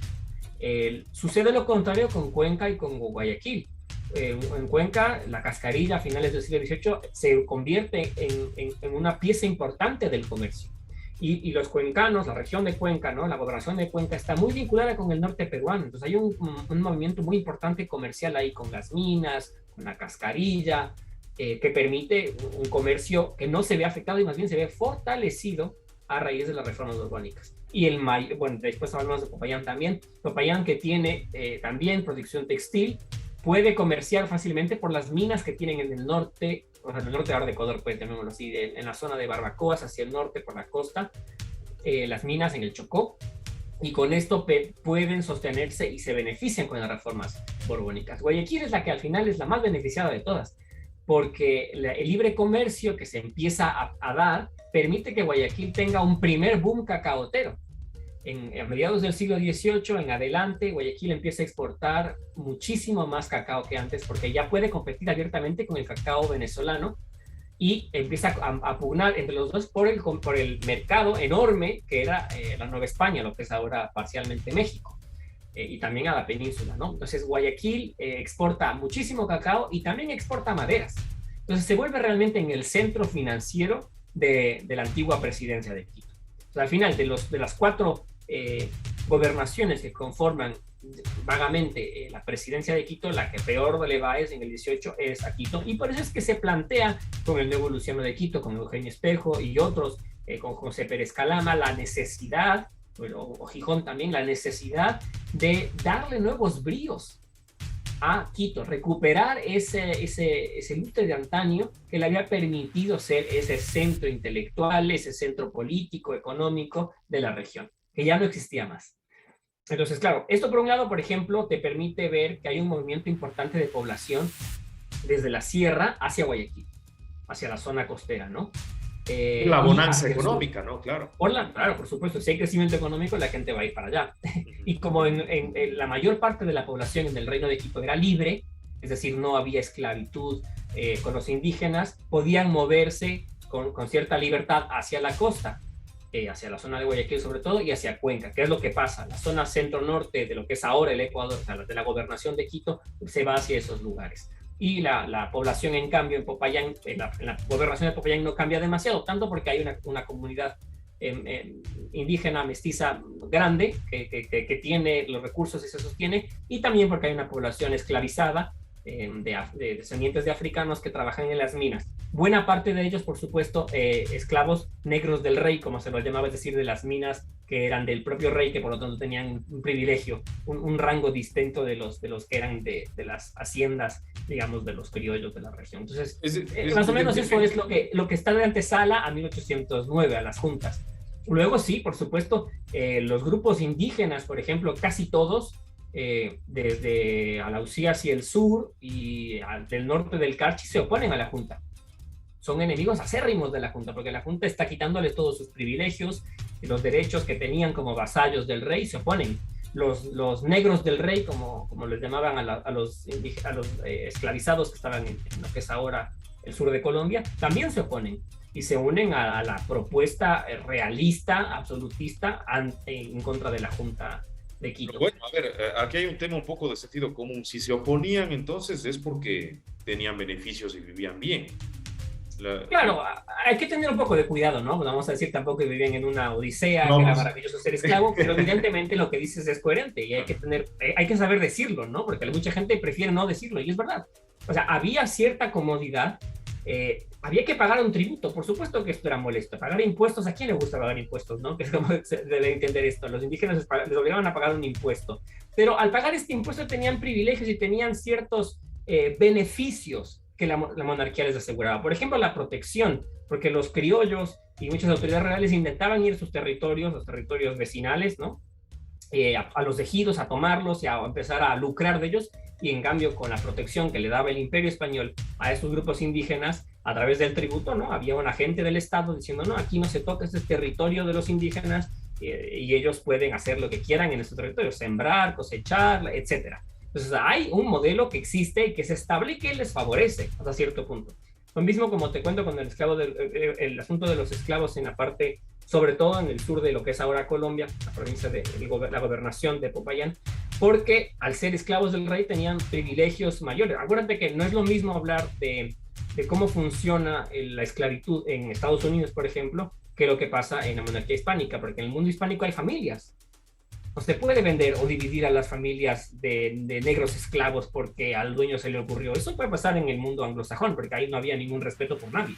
Sucede lo contrario con Cuenca y con Guayaquil. En Cuenca, la cascarilla a finales del siglo XVIII se convierte en una pieza importante del comercio. Y los cuencanos, la región de Cuenca, ¿no? La gobernación de Cuenca está muy vinculada con el norte peruano. Entonces hay un movimiento muy importante comercial ahí con las minas, con la cascarilla, que permite un comercio que no se ve afectado y más bien se ve fortalecido a raíz de las reformas borbónicas. Y bueno, después hablamos de Popayán también. Popayán, que tiene también producción textil, puede comerciar fácilmente por las minas que tienen en el norte, o sea, en el norte ahora de Ecuador, pues llamémoslo así, en la zona de Barbacoas hacia el norte por la costa, las minas en el Chocó, y con esto pueden sostenerse y se benefician con las reformas borbónicas. Guayaquil es la que al final es la más beneficiada de todas, porque el libre comercio que se empieza a dar permite que Guayaquil tenga un primer boom cacaotero. a mediados del siglo XVIII en adelante, Guayaquil empieza a exportar muchísimo más cacao que antes, porque ya puede competir abiertamente con el cacao venezolano, y empieza a pugnar entre los dos por el mercado enorme que era la Nueva España, lo que es ahora parcialmente México, y también a la península, ¿no? Entonces Guayaquil exporta muchísimo cacao y también exporta maderas. Entonces se vuelve realmente en el centro financiero de la antigua presidencia de Quito. O sea, al final, de las 4 gobernaciones que conforman vagamente la presidencia de Quito, la que peor le va en el 18 es a Quito, y por eso es que se plantea con el nuevo Luciano de Quito, con Eugenio Espejo y otros, con José Pérez Calama, la necesidad, o Gijón también, la necesidad de darle nuevos bríos a Quito, recuperar ese lustre de antaño que le había permitido ser ese centro intelectual, ese centro político, económico de la región, que ya no existía más. Entonces, claro, esto por un lado, por ejemplo, te permite ver que hay un movimiento importante de población desde la sierra hacia Guayaquil, hacia la zona costera, ¿no? La bonanza económica, ¿no? Claro. Claro, por supuesto, si hay crecimiento económico, la gente va a ir para allá. Y como en la mayor parte de la población en el Reino de Quito era libre, es decir, no había esclavitud con los indígenas, podían moverse con cierta libertad hacia la costa, hacia la zona de Guayaquil sobre todo, y hacia Cuenca. ¿Qué es lo que pasa? La zona centro-norte de lo que es ahora el Ecuador, o sea, de la gobernación de Quito, se va hacia esos lugares. Y la población, en cambio, en Popayán, en la gobernación de Popayán no cambia demasiado, tanto porque hay una comunidad indígena mestiza grande que tiene los recursos y se sostiene, y también porque hay una población esclavizada de descendientes de africanos que trabajan en las minas. Buena parte de ellos, por supuesto, esclavos negros del rey, como se los llamaba, es decir, de las minas que eran del propio rey, que por lo tanto tenían un privilegio, un rango distinto de los que eran de las haciendas, digamos, de los criollos de la región. Entonces, más o menos eso es lo que está de antesala a 1809, a las juntas. Luego sí, por supuesto, los grupos indígenas, por ejemplo, casi todos, desde Alausí hacia el sur y del norte del Carchi, se oponen a la Junta. Son enemigos acérrimos de la Junta, porque la Junta está quitándoles todos sus privilegios y los derechos que tenían como vasallos del rey. Se oponen. Los negros del rey, como les llamaban a los esclavizados que estaban en lo que es ahora el sur de Colombia, también se oponen y se unen a la propuesta realista, absolutista, en contra de la Junta de Quito. Pero bueno, a ver, aquí hay un tema un poco de sentido común. Si se oponían, entonces es porque tenían beneficios y vivían bien. Claro, hay que tener un poco de cuidado, ¿no? Vamos a decir tampoco que vivían en una odisea, que era maravilloso ser esclavo, pero evidentemente lo que dices es coherente y hay que saber decirlo, ¿no? Porque mucha gente prefiere no decirlo y es verdad. O sea, había cierta comodidad, había que pagar un tributo, por supuesto que esto era molesto. Pagar impuestos, ¿a quién le gusta pagar impuestos, no? Que es como se debe entender esto. Los indígenas les obligaban a pagar un impuesto, pero al pagar este impuesto tenían privilegios y tenían ciertos beneficios que la monarquía les aseguraba. Por ejemplo, la protección, porque los criollos y muchas autoridades reales intentaban ir a sus territorios, los territorios vecinales, ¿no? A los ejidos, a tomarlos y a empezar a lucrar de ellos, y en cambio con la protección que le daba el Imperio Español a estos grupos indígenas a través del tributo, ¿no? Había un agente del Estado diciendo, no, aquí no se toca, este es territorio de los indígenas y ellos pueden hacer lo que quieran en estos territorios, sembrar, cosechar, etcétera. Entonces hay un modelo que existe y que es estable y que les favorece hasta cierto punto. Lo mismo como te cuento con el asunto de los esclavos en la parte, sobre todo en el sur de lo que es ahora Colombia, la provincia de la gobernación de Popayán, porque al ser esclavos del rey tenían privilegios mayores. Acuérdate que no es lo mismo hablar de cómo funciona la esclavitud en Estados Unidos, por ejemplo, que lo que pasa en la monarquía hispánica, porque en el mundo hispánico hay familias. No se puede vender o dividir a las familias de negros esclavos porque al dueño se le ocurrió. Eso puede pasar en el mundo anglosajón, porque ahí no había ningún respeto por nadie.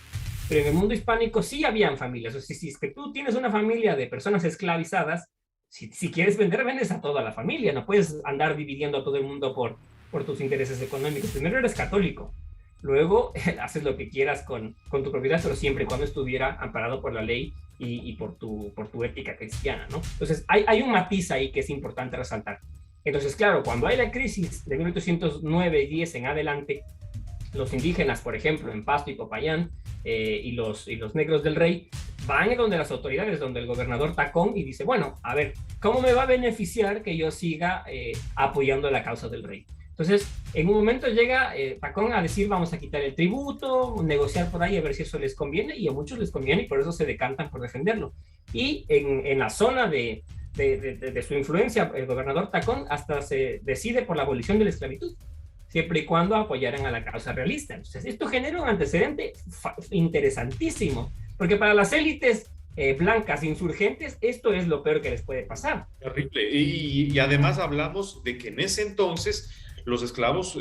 Pero en el mundo hispánico sí habían familias. O sea, si es que tú tienes una familia de personas esclavizadas, si quieres vender, vendes a toda la familia. No puedes andar dividiendo a todo el mundo por tus intereses económicos. Primero eres católico. Luego haces lo que quieras con tu propiedad, pero siempre y cuando estuviera amparado por la ley y por tu ética cristiana, ¿no? Entonces, hay un matiz ahí que es importante resaltar. Entonces, claro, cuando hay la crisis de 1809 y 10 en adelante, los indígenas, por ejemplo, en Pasto y Popayán, y los negros del Rey, van a donde las autoridades, donde el gobernador Tacón, y dice, bueno, a ver, ¿cómo me va a beneficiar que yo siga apoyando la causa del Rey? Entonces, en un momento llega Tacón a decir, vamos a quitar el tributo, negociar por ahí a ver si eso les conviene, y a muchos les conviene y por eso se decantan por defenderlo. Y en la zona de su influencia, el gobernador Tacón hasta se decide por la abolición de la esclavitud, siempre y cuando apoyaran a la causa realista. Entonces, esto genera un antecedente interesantísimo, porque para las élites blancas insurgentes, esto es lo peor que les puede pasar. Terrible. Y además hablamos de que en ese entonces los esclavos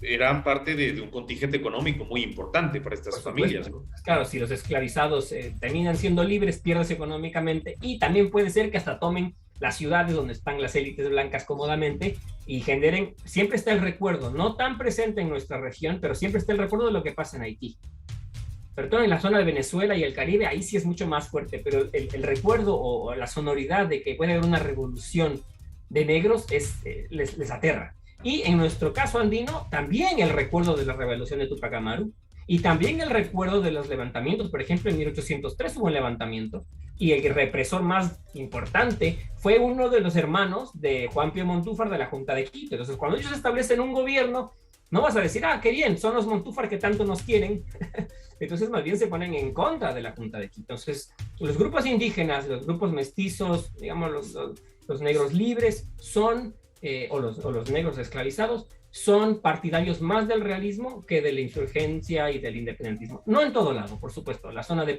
eran parte de un contingente económico muy importante para estas familias. Claro, si los esclavizados terminan siendo libres, pierdes económicamente, y también puede ser que hasta tomen las ciudades donde están las élites blancas cómodamente y generen, siempre está el recuerdo, no tan presente en nuestra región, pero siempre está el recuerdo de lo que pasa en Haití. Sobre todo en la zona de Venezuela y el Caribe, ahí sí es mucho más fuerte, pero el recuerdo o la sonoridad de que puede haber una revolución de negros les aterra. Y en nuestro caso andino, también el recuerdo de la revolución de Tupac Amaru, y también el recuerdo de los levantamientos. Por ejemplo, en 1803 hubo un levantamiento, y el represor más importante fue uno de los hermanos de Juan Pío Montúfar de la Junta de Quito. Entonces, cuando ellos establecen un gobierno, no vas a decir, qué bien, son los Montúfar que tanto nos quieren. Entonces, más bien se ponen en contra de la Junta de Quito. Entonces, los grupos indígenas, los grupos mestizos, digamos, los negros libres son, o los negros esclavizados, son partidarios más del realismo que de la insurgencia y del independentismo. No en todo lado, por supuesto. La zona de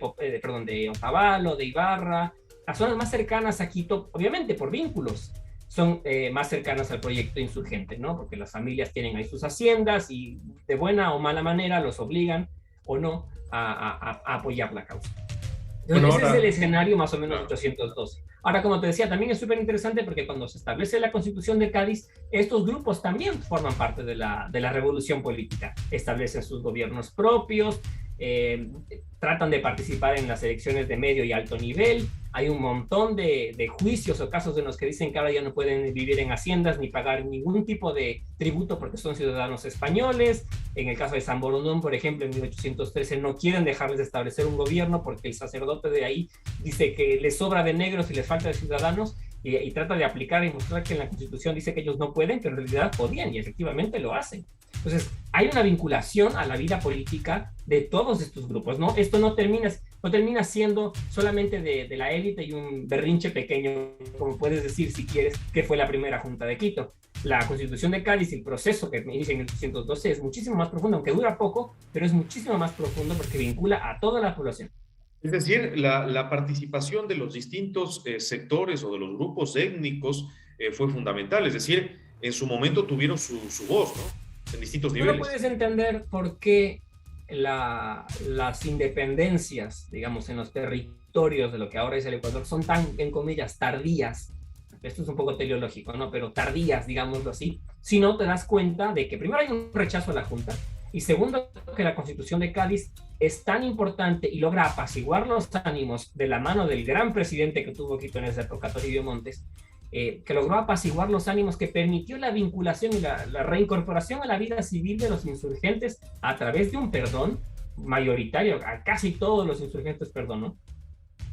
Otavalo, de Ibarra, las zonas más cercanas a Quito, obviamente por vínculos, son más cercanas al proyecto insurgente, ¿no? Porque las familias tienen ahí sus haciendas y de buena o mala manera los obligan o no a apoyar la causa. Entonces, ese es el escenario más o menos 812. Ahora, como te decía, también es súper interesante porque cuando se establece la Constitución de Cádiz, estos grupos también forman parte de la revolución política. Establecen sus gobiernos propios, tratan de participar en las elecciones de medio y alto nivel. Hay un montón de juicios o casos en los que dicen que ahora ya no pueden vivir en haciendas ni pagar ningún tipo de tributo porque son ciudadanos españoles. En el caso de San Borondón, por ejemplo, en 1813 no quieren dejarles de establecer un gobierno porque el sacerdote de ahí dice que les sobra de negros y les falta de ciudadanos, y trata de aplicar y mostrar que en la Constitución dice que ellos no pueden, pero en realidad podían, y efectivamente lo hacen. Entonces, hay una vinculación a la vida política de todos estos grupos, ¿no? Esto no termina siendo solamente de la élite y un berrinche pequeño, como puedes decir si quieres, que fue la primera Junta de Quito. La Constitución de Cádiz y el proceso que inicia en 1812 es muchísimo más profundo, aunque dura poco, pero es muchísimo más profundo porque vincula a toda la población. Es decir, la participación de los distintos sectores o de los grupos étnicos fue fundamental. Es decir, en su momento tuvieron su voz, ¿no? En distintos niveles. No puedes entender por qué las independencias, digamos, en los territorios de lo que ahora es el Ecuador, son tan, en comillas, tardías. Esto es un poco teleológico, ¿no? Pero tardías, digámoslo así. Si no, te das cuenta de que primero hay un rechazo a la Junta, y segundo, que la Constitución de Cádiz es tan importante y logra apaciguar los ánimos de la mano del gran presidente que tuvo Quito en esa época, Toribio Montes, que logró apaciguar los ánimos, que permitió la vinculación y la reincorporación a la vida civil de los insurgentes a través de un perdón mayoritario. A casi todos los insurgentes perdonó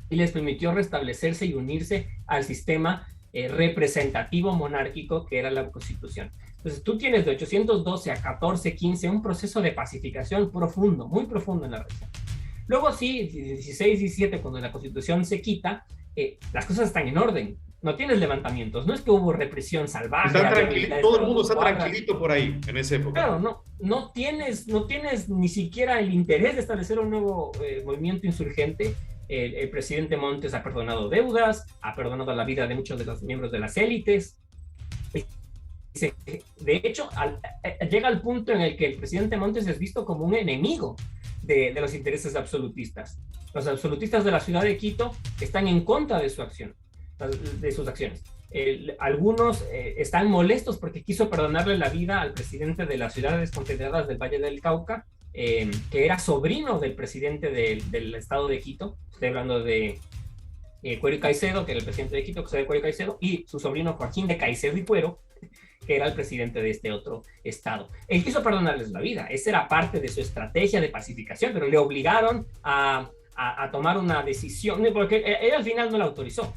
y les permitió restablecerse y unirse al sistema representativo monárquico que era la Constitución. Entonces tú tienes de 812 a 1415 un proceso de pacificación profundo, muy profundo en la región. Luego sí, 16, 17, cuando la Constitución se quita, las cosas están en orden. No tienes levantamientos, no es que hubo represión salvaje. Todo el mundo está tranquilito por ahí en esa época. Claro, no tienes ni siquiera el interés de establecer un nuevo movimiento insurgente. El presidente Montes ha perdonado deudas, ha perdonado la vida de muchos de los miembros de las élites. De hecho, llega al punto en el que el presidente Montes es visto como un enemigo de los intereses absolutistas. Los absolutistas de la ciudad de Quito están en contra de su acción, de sus acciones. Algunos están molestos porque quiso perdonarle la vida al presidente de las ciudades confederadas del Valle del Cauca, que era sobrino del presidente del estado de Quito. Estoy hablando de Cuero y Caicedo, que era el presidente de Quito, José de Cuero y Caicedo, y su sobrino Joaquín de Caicedo y Cuero, que era el presidente de este otro estado. Él quiso perdonarles la vida, esa era parte de su estrategia de pacificación, pero le obligaron a tomar una decisión, porque él al final no la autorizó,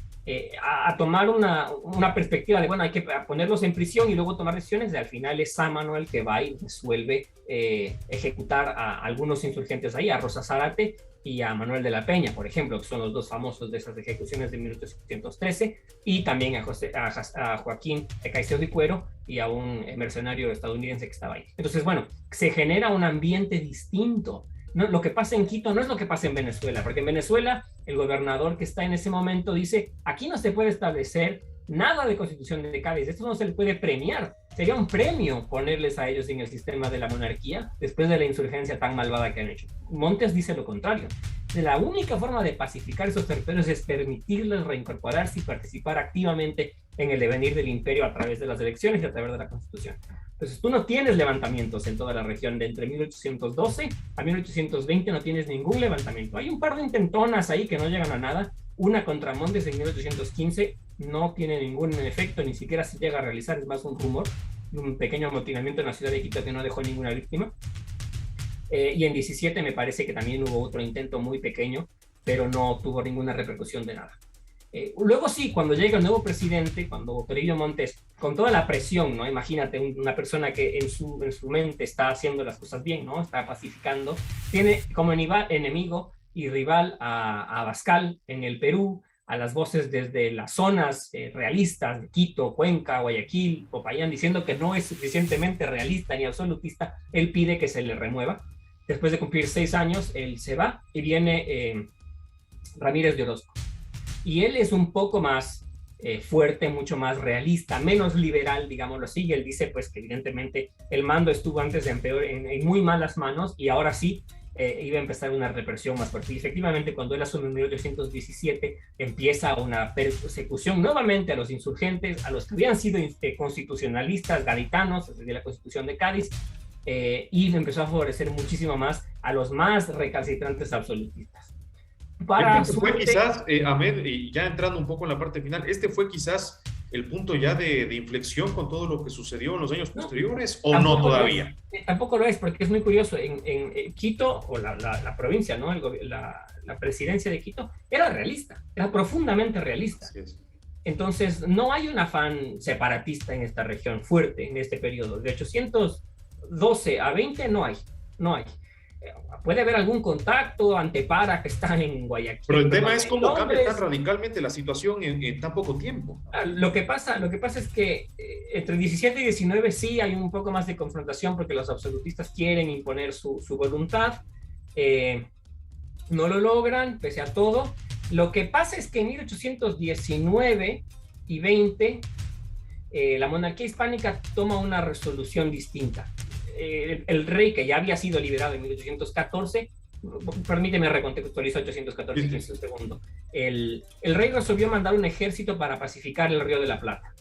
a tomar una perspectiva de, bueno, hay que ponerlos en prisión y luego tomar decisiones, y al final es San Manuel que va y resuelve ejecutar a algunos insurgentes ahí, a Rosa Zárate y a Manuel de la Peña, por ejemplo, que son los dos famosos de esas ejecuciones de 1813, y también a Joaquín Caicedo y Cuero y a un mercenario estadounidense que estaba ahí. Entonces, bueno, se genera un ambiente distinto. No, lo que pasa en Quito no es lo que pasa en Venezuela, porque en Venezuela el gobernador que está en ese momento dice, aquí no se puede establecer nada de Constitución de Cádiz, esto no se le puede premiar, sería un premio ponerles a ellos en el sistema de la monarquía después de la insurgencia tan malvada que han hecho. Montes dice lo contrario, la única forma de pacificar esos territorios es permitirles reincorporarse y participar activamente en el devenir del imperio a través de las elecciones y a través de la Constitución. Entonces tú no tienes levantamientos en toda la región, de entre 1812 a 1820 no tienes ningún levantamiento. Hay un par de intentonas ahí que no llegan a nada. Una contra Montes en 1815 no tiene ningún efecto, ni siquiera se llega a realizar, es más un rumor, un pequeño amotinamiento en la ciudad de Quito que no dejó ninguna víctima. Y en 17 me parece que también hubo otro intento muy pequeño, pero no tuvo ninguna repercusión de nada. Luego sí, cuando llega el nuevo presidente, cuando Toribio Montes, con toda la presión, ¿no? Imagínate una persona que en su mente está haciendo las cosas bien, ¿no? Está pacificando, tiene como enemigo y rival a Abascal en el Perú, a las voces desde las zonas realistas de Quito, Cuenca, Guayaquil, Popayán, diciendo que no es suficientemente realista ni absolutista. Él pide que se le remueva. Después de cumplir 6 años, él se va y viene Ramírez de Orozco. Y él es un poco más fuerte, mucho más realista, menos liberal, digámoslo así. Y él dice, pues, que evidentemente el mando estuvo antes en muy malas manos y ahora sí iba a empezar una represión más fuerte. Y efectivamente, cuando él asume en 1817, empieza una persecución nuevamente a los insurgentes, a los que habían sido constitucionalistas, gaditanos, desde la Constitución de Cádiz, y empezó a favorecer muchísimo más a los más recalcitrantes absolutistas. Fue quizás, Ahmed, y ya entrando un poco en la parte final, este fue quizás el punto ya de inflexión con todo lo que sucedió en los años posteriores, ¿o no todavía? Tampoco lo es, porque es muy curioso. En Quito, o la provincia, ¿no? La presidencia de Quito era realista, era profundamente realista. Entonces, no hay un afán separatista en esta región fuerte en este periodo. De 812 a 20 no hay. Puede haber algún contacto ante Para que está en Guayaquil. Pero el tema es cómo cambia tan radicalmente la situación en tan poco tiempo. Lo que pasa es que entre 17 y 19 sí hay un poco más de confrontación porque los absolutistas quieren imponer su voluntad. No lo logran, pese a todo. Lo que pasa es que en 1819 y 20 la monarquía hispánica toma una resolución distinta. El rey, que ya había sido liberado en 1814, permíteme recontextualizar 814, 15 segundos. El rey resolvió mandar un ejército para pacificar el Río de la Plata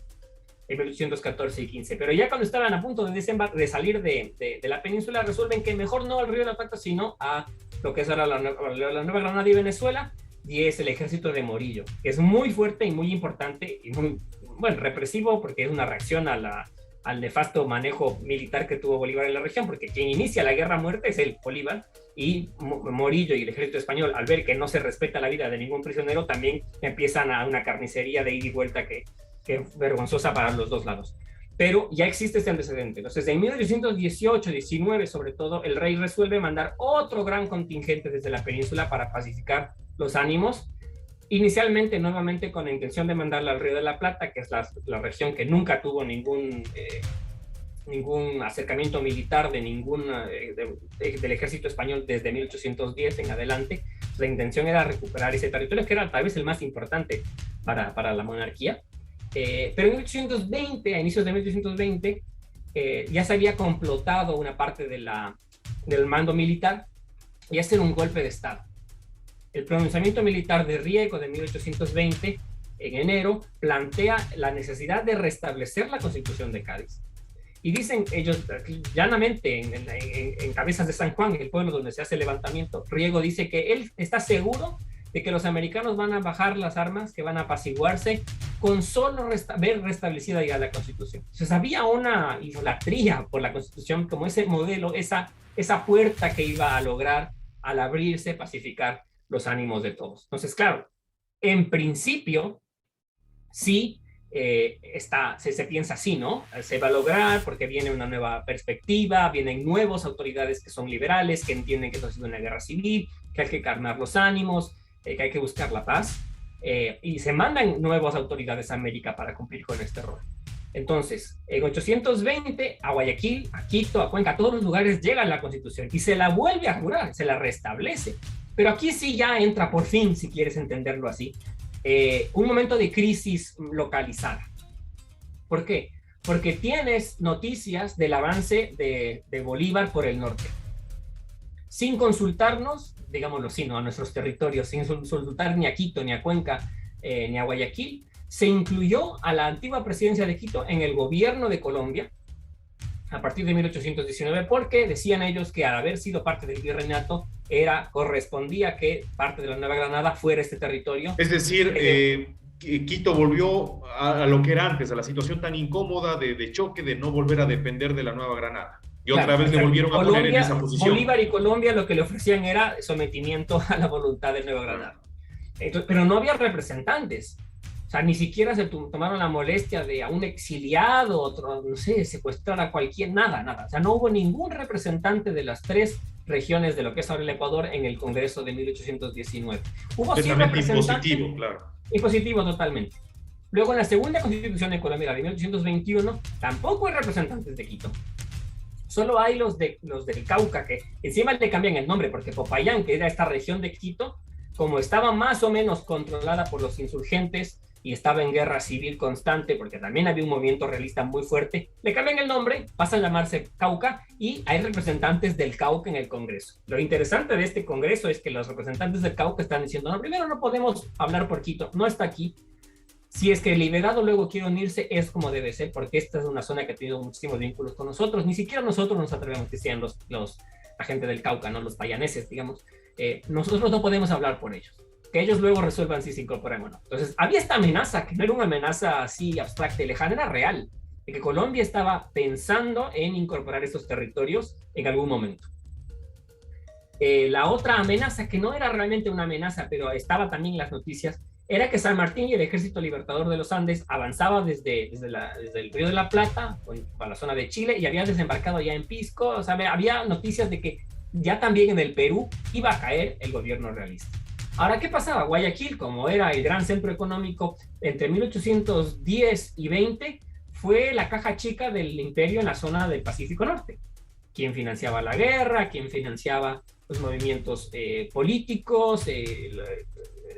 en 1814 y 15, pero ya cuando estaban a punto de salir de la península, resuelven que mejor no al Río de la Plata, sino a lo que es ahora la Nueva Granada y Venezuela, y es el ejército de Morillo, que es muy fuerte y muy importante y muy, bueno, represivo, porque es una reacción al nefasto manejo militar que tuvo Bolívar en la región, porque quien inicia la guerra a muerte es el Bolívar, y Morillo y el ejército español, al ver que no se respeta la vida de ningún prisionero, también empiezan a una carnicería de ida y vuelta que es vergonzosa para los dos lados. Pero ya existe este antecedente. Entonces, en 1818-19, sobre todo, el rey resuelve mandar otro gran contingente desde la península para pacificar los ánimos, inicialmente nuevamente con la intención de mandarla al Río de la Plata, que es la región que nunca tuvo ningún acercamiento militar del ejército español desde 1810 en adelante. La intención era recuperar ese territorio, que era tal vez el más importante para la monarquía. Pero en 1820, a inicios de 1820, ya se había complotado una parte del mando militar y hacer un golpe de Estado. El pronunciamiento militar de Riego de 1820, en enero, plantea la necesidad de restablecer la Constitución de Cádiz. Y dicen ellos, llanamente, en Cabezas de San Juan, el pueblo donde se hace el levantamiento, Riego dice que él está seguro de que los americanos van a bajar las armas, que van a apaciguarse con solo ver restablecida ya la Constitución. Entonces había una idolatría por la Constitución como ese modelo, esa puerta que iba a lograr al abrirse, pacificar los ánimos de todos. Entonces, claro, en principio, sí, se piensa así, ¿no? Se va a lograr porque viene una nueva perspectiva, vienen nuevas autoridades que son liberales, que entienden que esto ha sido una guerra civil, que hay que calmar los ánimos, que hay que buscar la paz, y se mandan nuevas autoridades a América para cumplir con este rol. Entonces, en 820, a Guayaquil, a Quito, a Cuenca, a todos los lugares llega la Constitución y se la vuelve a jurar, se la restablece. Pero aquí sí ya entra por fin, si quieres entenderlo así, un momento de crisis localizada. ¿Por qué? Porque tienes noticias del avance de Bolívar por el norte. Sin consultarnos, digámoslo así, ¿no? A nuestros territorios, sin consultar ni a Quito, ni a Cuenca, ni a Guayaquil, se incluyó a la antigua presidencia de Quito en el gobierno de Colombia a partir de 1819, porque decían ellos que al haber sido parte del virreinato correspondía que parte de la Nueva Granada fuera este territorio. Es decir, Quito volvió a lo que era antes, a la situación tan incómoda de choque, de no volver a depender de la Nueva Granada. Y claro, otra vez le volvieron a poner en esa posición. Bolívar y Colombia lo que le ofrecían era sometimiento a la voluntad de Nueva Granada. Entonces, pero no había representantes. O sea, ni siquiera se tomaron la molestia de a un exiliado, otro, no sé, secuestrar a cualquier, nada. O sea, no hubo ningún representante de las tres regiones de lo que es ahora el Ecuador en el Congreso de 1819. Hubo sí representantes. Impositivo, claro. Impositivo totalmente. Luego en la segunda Constitución de Colombia, de 1821, tampoco hay representantes de Quito. Solo hay los del Cauca, que encima le cambian el nombre, porque Popayán, que era esta región de Quito, como estaba más o menos controlada por los insurgentes y estaba en guerra civil constante, porque también había un movimiento realista muy fuerte, le cambian el nombre, pasa a llamarse Cauca, y hay representantes del Cauca en el Congreso. Lo interesante de este Congreso es que los representantes del Cauca están diciendo, no, primero no podemos hablar por Quito, no está aquí. Si es que el liberado luego quiere unirse, es como debe ser, porque esta es una zona que ha tenido muchísimos vínculos con nosotros. Ni siquiera nosotros nos atrevemos, decían la gente del Cauca, ¿no? Los payaneses, digamos. Nosotros no podemos hablar por ellos. Que ellos luego resuelvan si se incorporan o no. Entonces, había esta amenaza, que no era una amenaza así abstracta y lejana, era real, de que Colombia estaba pensando en incorporar estos territorios en algún momento. La otra amenaza, que no era realmente una amenaza, pero estaba también en las noticias, era que San Martín y el Ejército Libertador de los Andes avanzaba desde el Río de la Plata a la zona de Chile y había desembarcado ya en Pisco. O sea, había noticias de que ya también en el Perú iba a caer el gobierno realista. Ahora, ¿qué pasaba? Guayaquil, como era el gran centro económico entre 1810 y 20, fue la caja chica del imperio en la zona del Pacífico Norte. ¿Quién financiaba la guerra? ¿Quién financiaba los movimientos políticos?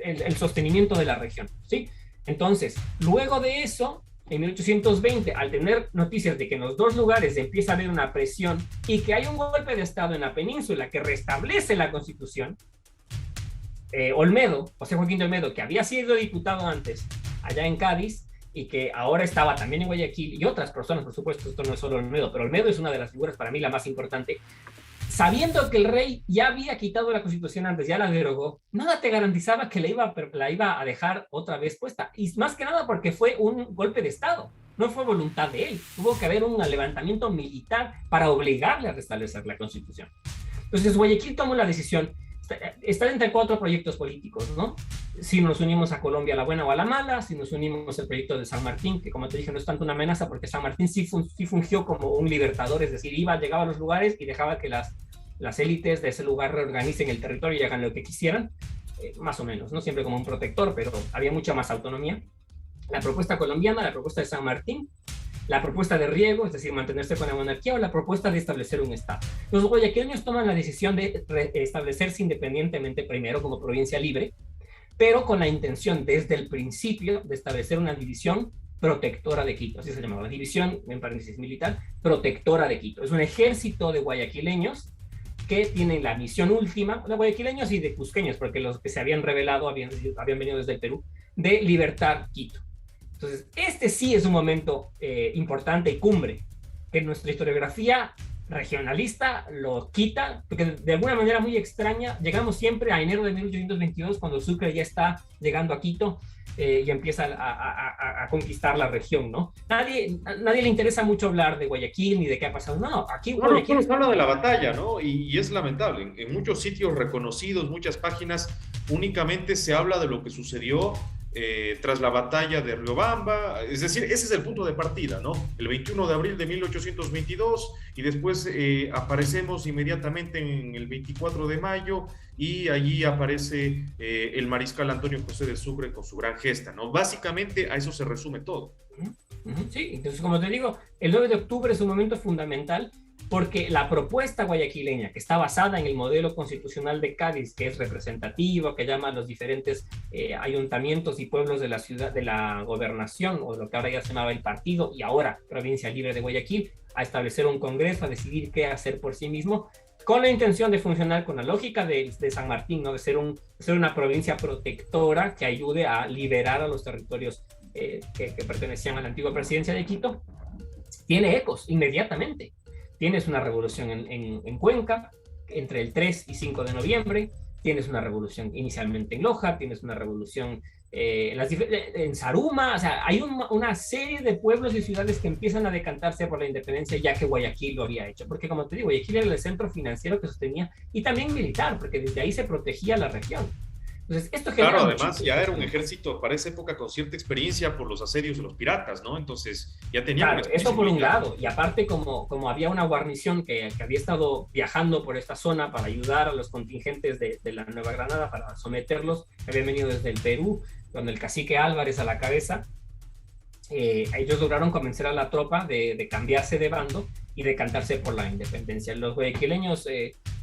El sostenimiento de la región, ¿sí? Entonces, luego de eso, en 1820, al tener noticias de que en los dos lugares empieza a haber una presión y que hay un golpe de Estado en la península que restablece la Constitución, Olmedo, José Joaquín de Olmedo, que había sido diputado antes allá en Cádiz y que ahora estaba también en Guayaquil, y otras personas, por supuesto, esto no es solo Olmedo, pero Olmedo es una de las figuras para mí la más importante, sabiendo que el rey ya había quitado la Constitución antes, ya la derogó, nada te garantizaba que la iba a dejar otra vez puesta. Y más que nada porque fue un golpe de Estado, no fue voluntad de él. Tuvo que haber un levantamiento militar para obligarle a restablecer la Constitución. Entonces Guayaquil tomó la decisión. Está entre cuatro proyectos políticos, ¿no? Si nos unimos a Colombia a la buena o a la mala, si nos unimos al proyecto de San Martín, que como te dije no es tanto una amenaza porque San Martín sí fungió como un libertador, es decir, llegaba a los lugares y dejaba que las élites de ese lugar reorganicen el territorio y hagan lo que quisieran, más o menos, no siempre como un protector, pero había mucha más autonomía. La propuesta colombiana, la propuesta de San Martín, la propuesta de Riego, es decir, mantenerse con la monarquía, o la propuesta de establecer un Estado. Los guayaquileños toman la decisión de establecerse independientemente primero como provincia libre, pero con la intención desde el principio de establecer una división protectora de Quito, así se llamaba, división, en paréntesis militar, protectora de Quito. Es un ejército de guayaquileños que tienen la misión última, de guayaquileños y de cusqueños, porque los que se habían rebelado habían venido desde el Perú, de libertar Quito. Entonces, este sí es un momento importante y cumbre, que nuestra historiografía regionalista lo quita, porque de alguna manera muy extraña, llegamos siempre a enero de 1822, cuando Sucre ya está llegando a Quito y empieza a conquistar la región, ¿no? Nadie le interesa mucho hablar de Guayaquil ni de qué ha pasado. No, aquí Guayaquil... No, se habla de la batalla, ¿no? Y es lamentable. En muchos sitios reconocidos, muchas páginas, únicamente se habla de lo que sucedió tras la batalla de Riobamba, es decir, ese es el punto de partida, ¿no? El 21 de abril de 1822 y después aparecemos inmediatamente en el 24 de mayo y allí aparece el mariscal Antonio José de Sucre con su gran gesta, ¿no? Básicamente a eso se resume todo. Sí, entonces como te digo, el 9 de octubre es un momento fundamental porque la propuesta guayaquileña, que está basada en el modelo constitucional de Cádiz, que es representativo, que llama a los diferentes ayuntamientos y pueblos de la ciudad, de la gobernación, o lo que ahora ya se llamaba el partido, y ahora Provincia Libre de Guayaquil, a establecer un congreso, a decidir qué hacer por sí mismo, con la intención de funcionar con la lógica de San Martín, ¿no? De ser una provincia protectora que ayude a liberar a los territorios que pertenecían a la antigua presidencia de Quito. Tiene ecos inmediatamente. Tienes una revolución en Cuenca entre el 3 y 5 de noviembre, tienes una revolución inicialmente en Loja, tienes una revolución en Zaruma, o sea, hay una serie de pueblos y ciudades que empiezan a decantarse por la independencia ya que Guayaquil lo había hecho, porque como te digo, Guayaquil era el centro financiero que sostenía y también militar, porque desde ahí se protegía la región. Entonces, esto claro, además ya era un ejército para esa época con cierta experiencia por los asedios de los piratas, ¿no? Entonces ya tenía... Claro, eso por un lado, y aparte como había una guarnición que había estado viajando por esta zona para ayudar a los contingentes de la Nueva Granada, para someterlos, que habían venido desde el Perú, con el cacique Álvarez a la cabeza, ellos lograron convencer a la tropa de cambiarse de bando y decantarse por la independencia. Los guayaquileños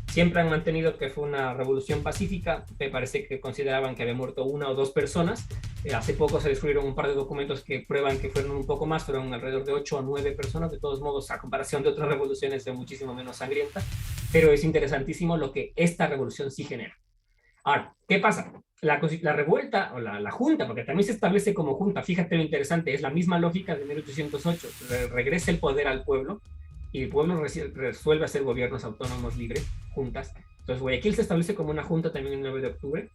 siempre han mantenido que fue una revolución pacífica. Me parece que consideraban que había muerto 1 o 2 personas. Hace poco se descubrieron un par de documentos que prueban que fueron un poco más, fueron alrededor de 8 o 9 personas. De todos modos, a comparación de otras revoluciones, de muchísimo menos sangrienta. Pero es interesantísimo lo que esta revolución sí genera. Ahora, ¿qué pasa? La revuelta, o la junta, porque también se establece como junta, fíjate lo interesante, es la misma lógica de 1808, regresa el poder al pueblo, y el pueblo resuelve hacer gobiernos autónomos libres, juntas. Entonces Guayaquil se establece como una junta también el 9 de octubre.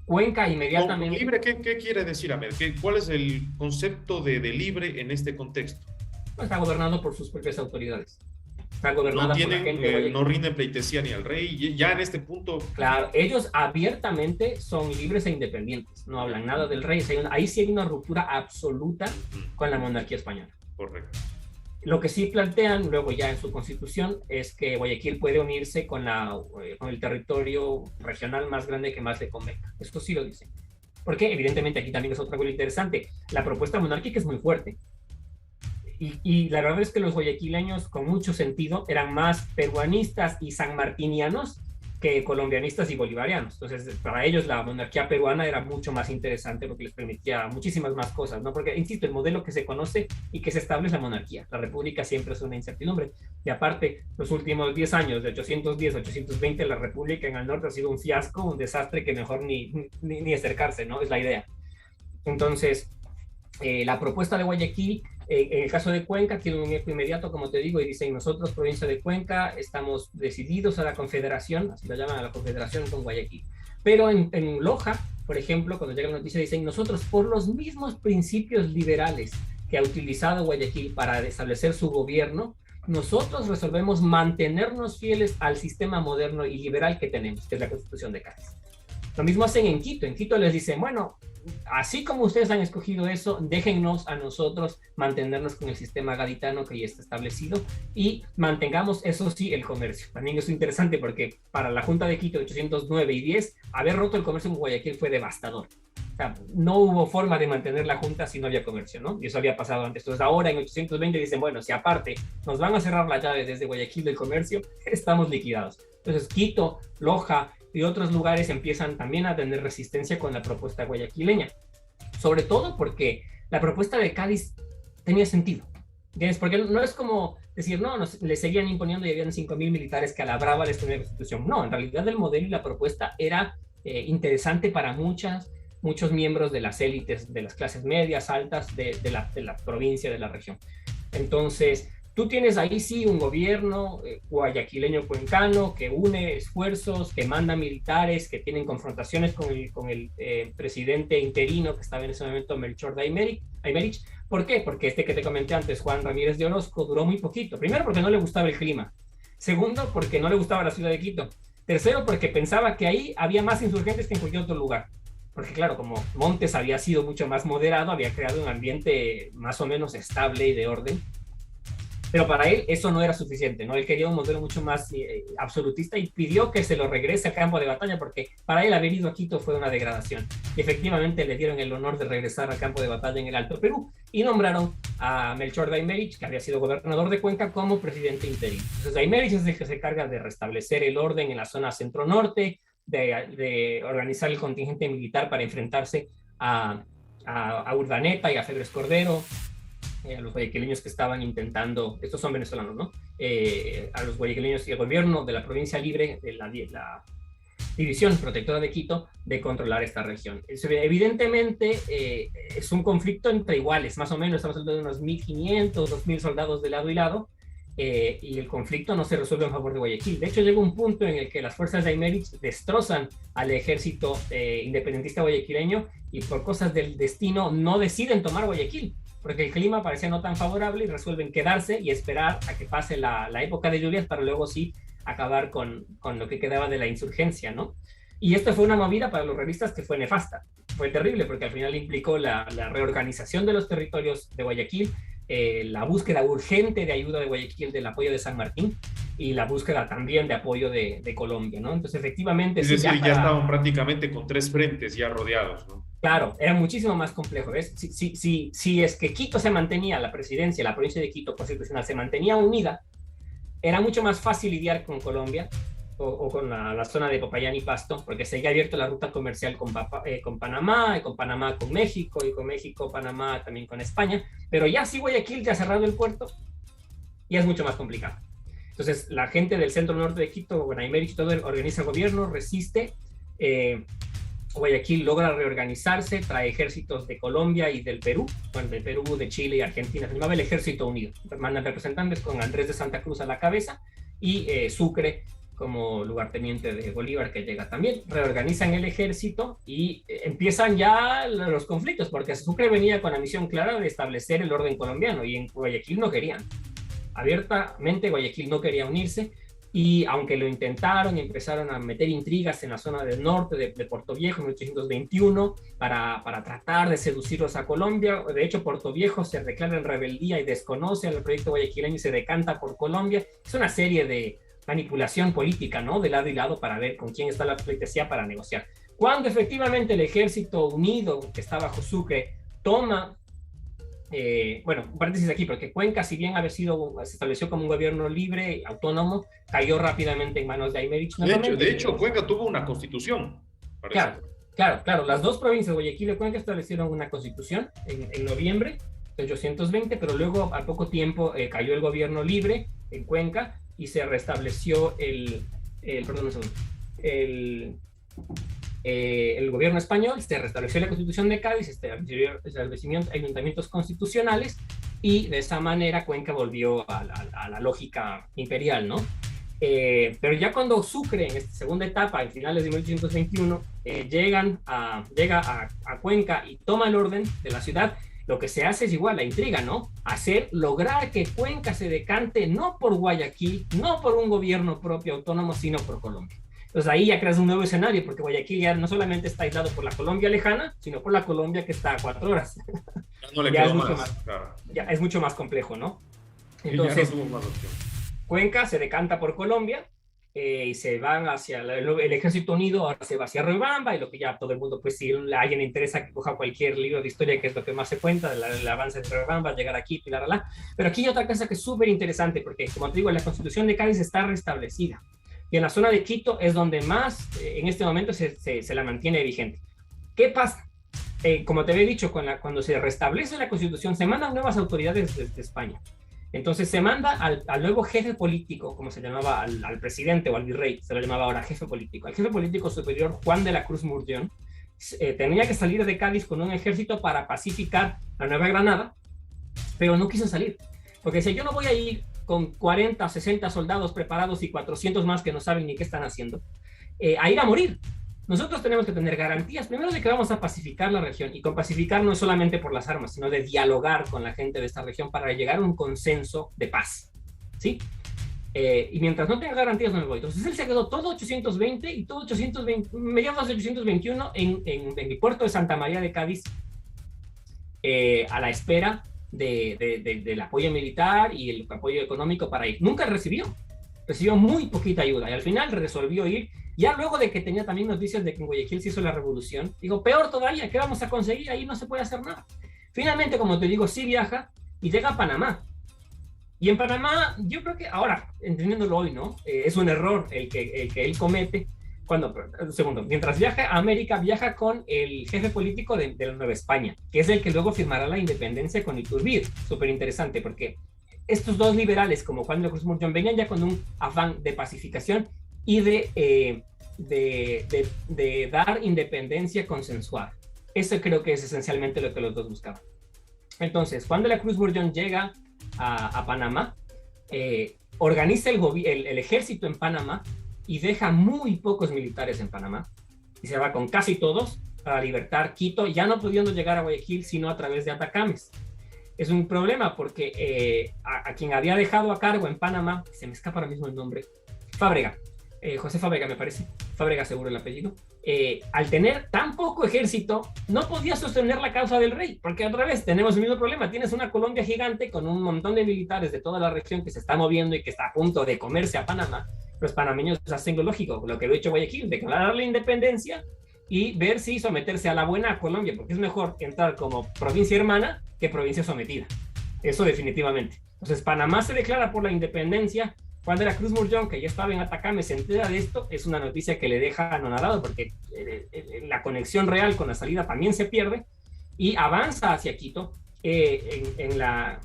Cuenca inmediatamente... ¿Libre qué quiere decir, Ahmed? ¿Cuál es el concepto de libre en este contexto? Está gobernado por sus propias autoridades. Está gobernada por la gente no rinden pleitesía ni al rey, ya en este punto... Claro, ellos abiertamente son libres e independientes, no hablan nada del rey. Ahí sí hay una ruptura absoluta con la monarquía española. Correcto. Lo que sí plantean luego ya en su constitución es que Guayaquil puede unirse con el territorio regional más grande que más le convenga. Esto sí lo dicen. Porque evidentemente aquí también es otra cosa interesante. La propuesta monárquica es muy fuerte. Y la verdad es que los guayaquileños, con mucho sentido, eran más peruanistas y sanmartinianos que colombianistas y bolivarianos. Entonces, para ellos la monarquía peruana era mucho más interesante porque les permitía muchísimas más cosas, ¿no? Porque, insisto, el modelo que se conoce y que se establece es la monarquía. La república siempre es una incertidumbre. Y aparte, los últimos 10 años, de 810 a 820, la república en el norte ha sido un fiasco, un desastre que mejor ni acercarse, ¿no? Es la idea. Entonces, la propuesta de Guayaquil, en el caso de Cuenca, tiene un eco inmediato, como te digo, y dicen: nosotros, provincia de Cuenca, estamos decididos a la confederación, así lo llaman, a la confederación con Guayaquil. Pero en Loja, por ejemplo, cuando llega la noticia, dicen: nosotros, por los mismos principios liberales que ha utilizado Guayaquil para establecer su gobierno, nosotros resolvemos mantenernos fieles al sistema moderno y liberal que tenemos, que es la Constitución de Cádiz. Lo mismo hacen en Quito. En Quito les dicen: bueno, así como ustedes han escogido eso, déjennos a nosotros mantenernos con el sistema gaditano que ya está establecido y mantengamos, eso sí, el comercio. También es interesante porque para la Junta de Quito de 809 y 10, haber roto el comercio en Guayaquil fue devastador. O sea, no hubo forma de mantener la Junta si no había comercio, ¿no? Y eso había pasado antes. Entonces ahora en 820 dicen: bueno, si aparte nos van a cerrar la llave desde Guayaquil del comercio, estamos liquidados. Entonces Quito, Loja y otros lugares empiezan también a tener resistencia con la propuesta guayaquileña. Sobre todo porque la propuesta de Cádiz tenía sentido. ¿Entiendes? Porque no es como decir: no, le seguían imponiendo y habían 5,000 militares que a la brava les tenía la Constitución. No, en realidad el modelo y la propuesta era interesante para muchos miembros de las élites, de las clases medias, altas de la provincia, de la región. Entonces, tú tienes ahí sí un gobierno guayaquileño cuencano que une esfuerzos, que manda militares, que tienen confrontaciones con el presidente interino que estaba en ese momento, Melchor de Aymerich. ¿Por qué? Porque este que te comenté antes, Juan Ramírez de Orozco, duró muy poquito. Primero, porque no le gustaba el clima. Segundo, porque no le gustaba la ciudad de Quito. Tercero, porque pensaba que ahí había más insurgentes que en cualquier otro lugar. Porque claro, como Montes había sido mucho más moderado, había creado un ambiente más o menos estable y de orden. Pero para él eso no era suficiente, ¿no? Él quería un modelo mucho más absolutista y pidió que se lo regrese al campo de batalla porque para él haber ido a Quito fue una degradación. Y efectivamente le dieron el honor de regresar al campo de batalla en el Alto Perú y nombraron a Melchor de Aymerich, que había sido gobernador de Cuenca, como presidente interino. Entonces Aymerich es el que se encarga de restablecer el orden en la zona centro-norte, de organizar el contingente militar para enfrentarse a Urdaneta y a Febres Cordero, a los guayaquileños que estaban intentando, estos son venezolanos, ¿no? A los guayaquileños y el gobierno de la provincia libre, de la división protectora de Quito, de controlar esta región. Evidentemente es un conflicto entre iguales, más o menos estamos hablando de unos 1.500, 2.000 soldados de lado y lado, y el conflicto no se resuelve en favor de Guayaquil. De hecho, llega un punto en el que las fuerzas de Aymerich destrozan al ejército independentista guayaquileño y por cosas del destino no deciden tomar Guayaquil, porque el clima parecía no tan favorable y resuelven quedarse y esperar a que pase la época de lluvias para luego sí acabar con lo que quedaba de la insurgencia, ¿no? Y esto fue una movida para los realistas que fue nefasta. Fue terrible porque al final implicó la reorganización de los territorios de Guayaquil, la búsqueda urgente de ayuda de Guayaquil, del apoyo de San Martín y la búsqueda también de apoyo de Colombia, ¿no? Entonces, efectivamente... Es decir, ya estaban prácticamente con 3 frentes ya rodeados, ¿no? Claro, era muchísimo más complejo, ¿ves? Si es que Quito se mantenía, la presidencia, la provincia de Quito constitucional se mantenía unida, era mucho más fácil lidiar con Colombia o con la zona de Popayán y Pasto, porque seguía abierta la ruta comercial con Panamá, y con Panamá con México, y con México, Panamá también con España, pero ya si Guayaquil ya ha cerrado el puerto, ya es mucho más complicado. Entonces, la gente del centro norte de Quito, bueno, Aymerich todo organiza gobierno, resiste, Guayaquil logra reorganizarse, trae ejércitos de Colombia y del Perú, bueno, del Perú, de Chile y Argentina, se llamaba el Ejército Unido, mandan representantes con Andrés de Santa Cruz a la cabeza y Sucre como lugarteniente de Bolívar que llega también, reorganizan el ejército y empiezan ya los conflictos, porque Sucre venía con la misión clara de establecer el orden colombiano y en Guayaquil no querían, abiertamente Guayaquil no quería unirse. Y aunque lo intentaron y empezaron a meter intrigas en la zona del norte de Puerto Viejo en 1821 para tratar de seducirlos a Colombia. De hecho, Puerto Viejo se declara en rebeldía y desconoce al proyecto guayaquileño y se decanta por Colombia. Es una serie de manipulación política, ¿no? De lado y lado para ver con quién está la pleitesía para negociar. Cuando efectivamente el Ejército Unido, que está bajo Sucre, toma... bueno, un paréntesis aquí, porque Cuenca, si bien se estableció como un gobierno libre, autónomo, cayó rápidamente en manos de Aymerich. De hecho, Cuenca tuvo una constitución. Claro, las dos provincias, Guayaquil y Cuenca, establecieron una constitución en noviembre de 1820, pero luego, al poco tiempo, cayó el gobierno libre en Cuenca y se restableció el gobierno español, se restableció la Constitución de Cádiz, se establecieron ayuntamientos constitucionales y de esa manera Cuenca volvió a la lógica imperial, ¿no? Pero ya cuando Sucre, en esta segunda etapa, en finales de 1821, llega a Cuenca y toma el orden de la ciudad, lo que se hace es igual, la intriga, ¿no? Lograr que Cuenca se decante no por Guayaquil, no por un gobierno propio autónomo, sino por Colombia. Entonces ahí ya creas un nuevo escenario, porque Guayaquil ya no solamente está aislado por la Colombia lejana, sino por la Colombia que está a 4 horas. No le quedó más, claro. Ya es mucho más complejo, ¿no? Entonces, ya no tuvo más opción. Cuenca se decanta por Colombia y se van hacia el Ejército Unido, ahora se va hacia Riobamba, y lo que ya todo el mundo, pues si a alguien le interesa que coja cualquier libro de historia, que es lo que más se cuenta, el avance de Riobamba, llegar aquí, pero aquí hay otra cosa que es súper interesante, porque como te digo, la Constitución de Cádiz está restablecida. Y en la zona de Quito es donde más en este momento se la mantiene vigente. ¿Qué pasa? Como te había dicho, cuando se restablece la Constitución, se mandan nuevas autoridades desde España. Entonces se manda al nuevo jefe político, como se llamaba al presidente o al virrey, se lo llamaba ahora jefe político. Al jefe político superior, Juan de la Cruz Murdión, tenía que salir de Cádiz con un ejército para pacificar la Nueva Granada, pero no quiso salir. Porque si yo no voy a ir con 40, 60 soldados preparados y 400 más que no saben ni qué están haciendo, a ir a morir. Nosotros tenemos que tener garantías, primero, de que vamos a pacificar la región, y con pacificar no es solamente por las armas, sino de dialogar con la gente de esta región para llegar a un consenso de paz, ¿sí? Y mientras no tenga garantías no me voy. Entonces él se quedó todo 820 y todo 820, mediados de 821 en el puerto de Santa María de Cádiz, a la espera del apoyo militar y el apoyo económico para ir. Nunca recibió muy poquita ayuda, y al final resolvió ir, ya luego de que tenía también noticias de que en Guayaquil se hizo la revolución. Digo, peor todavía, ¿qué vamos a conseguir? Ahí no se puede hacer nada. Finalmente, como te digo, sí viaja y llega a Panamá. Y en Panamá, yo creo que ahora, entendiéndolo hoy, ¿no? Es un error el que él comete. Segundo, mientras viaja a América, viaja con el jefe político de la Nueva España, que es el que luego firmará la independencia con Iturbide. Súper interesante, porque estos dos liberales, como Juan de la Cruz Murjón, venían ya con un afán de pacificación y de dar independencia consensuada. Eso creo que es esencialmente lo que los dos buscaban. Entonces, Juan de la Cruz Murjón llega a Panamá, organiza el ejército en Panamá y deja muy pocos militares en Panamá, y se va con casi todos para libertar Quito, ya no pudiendo llegar a Guayaquil sino a través de Atacames. Es un problema porque a quien había dejado a cargo en Panamá, se me escapa ahora mismo el nombre, Fábrega, José Fábrega me parece, Fábrega seguro el apellido, al tener tan poco ejército, no podía sostener la causa del rey, porque otra vez tenemos el mismo problema. Tienes una Colombia gigante con un montón de militares de toda la región que se está moviendo y que está a punto de comerse a Panamá. Los panameños hacen lo lógico, lo que lo ha hecho Guayaquil, declarar la independencia y ver si someterse a la buena a Colombia, porque es mejor entrar como provincia hermana que provincia sometida. Eso definitivamente. Entonces Panamá se declara por la independencia. Juan de la Cruz Murjón, que ya estaba en Atacama, se entera de esto. Es una noticia que le deja anonadado, porque la conexión real con la salida también se pierde, y avanza hacia Quito. En la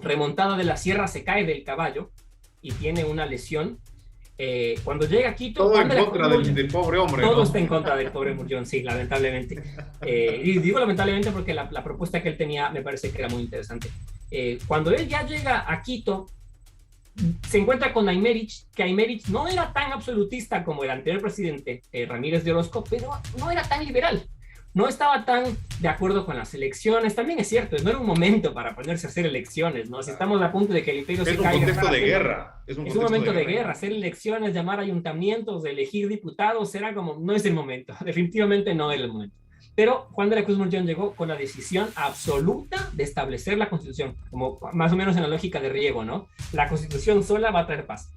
remontada de la sierra se cae del caballo y tiene una lesión. Cuando llega a Quito, todo en contra del pobre hombre, todo, ¿no? está en contra del pobre Murjón, sí, lamentablemente. Y digo lamentablemente porque la propuesta que él tenía me parece que era muy interesante. Cuando él ya llega a Quito, se encuentra con Aymerich, que Aymerich no era tan absolutista como el anterior presidente, Ramírez de Orozco, pero no era tan liberal. No estaba tan de acuerdo con las elecciones. También es cierto, no era un momento para ponerse a hacer elecciones, ¿no? Si estamos a punto de que el imperio se caiga. Es un contexto de guerra. Es un momento de guerra. Hacer elecciones, llamar a ayuntamientos, elegir diputados, era como, no es el momento. Definitivamente no era el momento. Pero Juan de la Cruz Murjón llegó con la decisión absoluta de establecer la Constitución, como más o menos en la lógica de Riego, ¿no? La Constitución sola va a traer paz.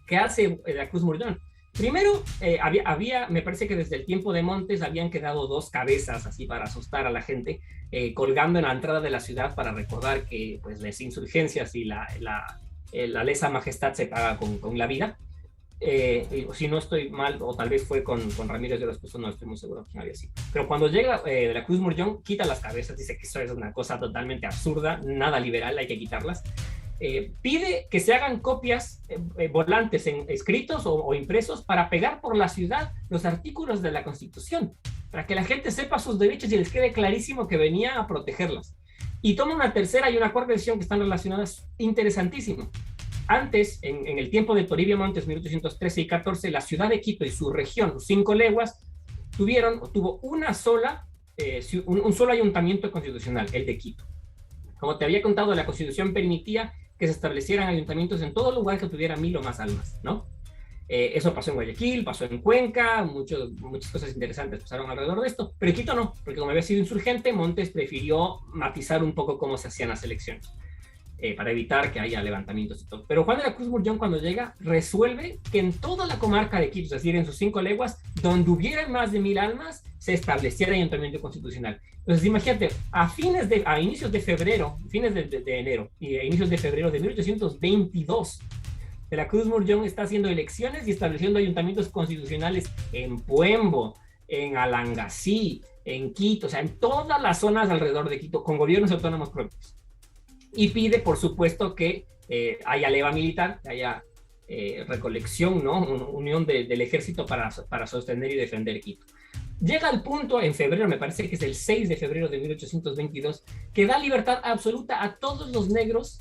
¿Qué hace de la Cruz Murjón? Primero, me parece que desde el tiempo de Montes habían quedado dos cabezas así para asustar a la gente, colgando en la entrada de la ciudad para recordar que pues, las insurgencias y la lesa majestad se paga con la vida. Si no estoy mal, o tal vez fue con Ramírez de los Costos, no estoy muy seguro quién había sido. Pero cuando llega de la Cruz Murjón, quita las cabezas, dice que eso es una cosa totalmente absurda, nada liberal, hay que quitarlas. Pide que se hagan copias, volantes escritos o impresos para pegar por la ciudad los artículos de la Constitución, para que la gente sepa sus derechos y les quede clarísimo que venía a protegerlas. Y toma una tercera y una cuarta decisión que están relacionadas interesantísimo. Antes, en el tiempo de Toribio Montes, 1813 y 14, la ciudad de Quito y su región, 5 leguas, tuvo un solo ayuntamiento constitucional, el de Quito. Como te había contado, la Constitución permitía que se establecieran ayuntamientos en todo lugar que tuviera 1000 o más almas, ¿no? Eso pasó en Guayaquil, pasó en Cuenca, muchas cosas interesantes pasaron alrededor de esto, pero Quito no, porque como había sido insurgente, Montes prefirió matizar un poco cómo se hacían las elecciones, para evitar que haya levantamientos y todo. Pero Juan de la Cruz Murjón, cuando llega, resuelve que en toda la comarca de Quito, es decir, en sus 5 leguas, donde hubiera más de 1000 almas, se estableciera ayuntamiento constitucional. Entonces, imagínate, a inicios de febrero, fines de enero y a inicios de febrero de 1822, de la Cruz Murjón está haciendo elecciones y estableciendo ayuntamientos constitucionales en Puembo, en Alangací, en Quito, o sea, en todas las zonas alrededor de Quito, con gobiernos autónomos propios. Y pide, por supuesto, que haya leva militar, que haya recolección, ¿no? Unión del ejército para sostener y defender Quito. Llega al punto en febrero, me parece que es el 6 de febrero de 1822, que da libertad absoluta a todos los negros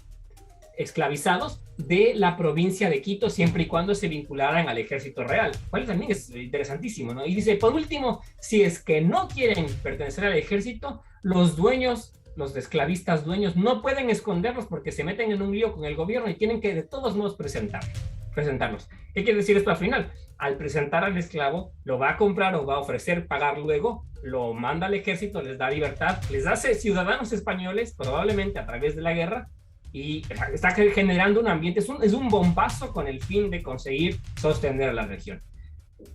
esclavizados de la provincia de Quito, siempre y cuando se vincularan al ejército real, cual también es interesantísimo, ¿no? Y dice, por último, si es que no quieren pertenecer al ejército, los dueños, los esclavistas dueños, no pueden esconderlos porque se meten en un lío con el gobierno y tienen que de todos modos presentarlos. ¿Qué quiere decir esto al final? Al presentar al esclavo, lo va a comprar o va a ofrecer pagar luego, lo manda al ejército, les da libertad, les hace ciudadanos españoles, probablemente a través de la guerra, y está generando un ambiente, es un bombazo con el fin de conseguir sostener a la región.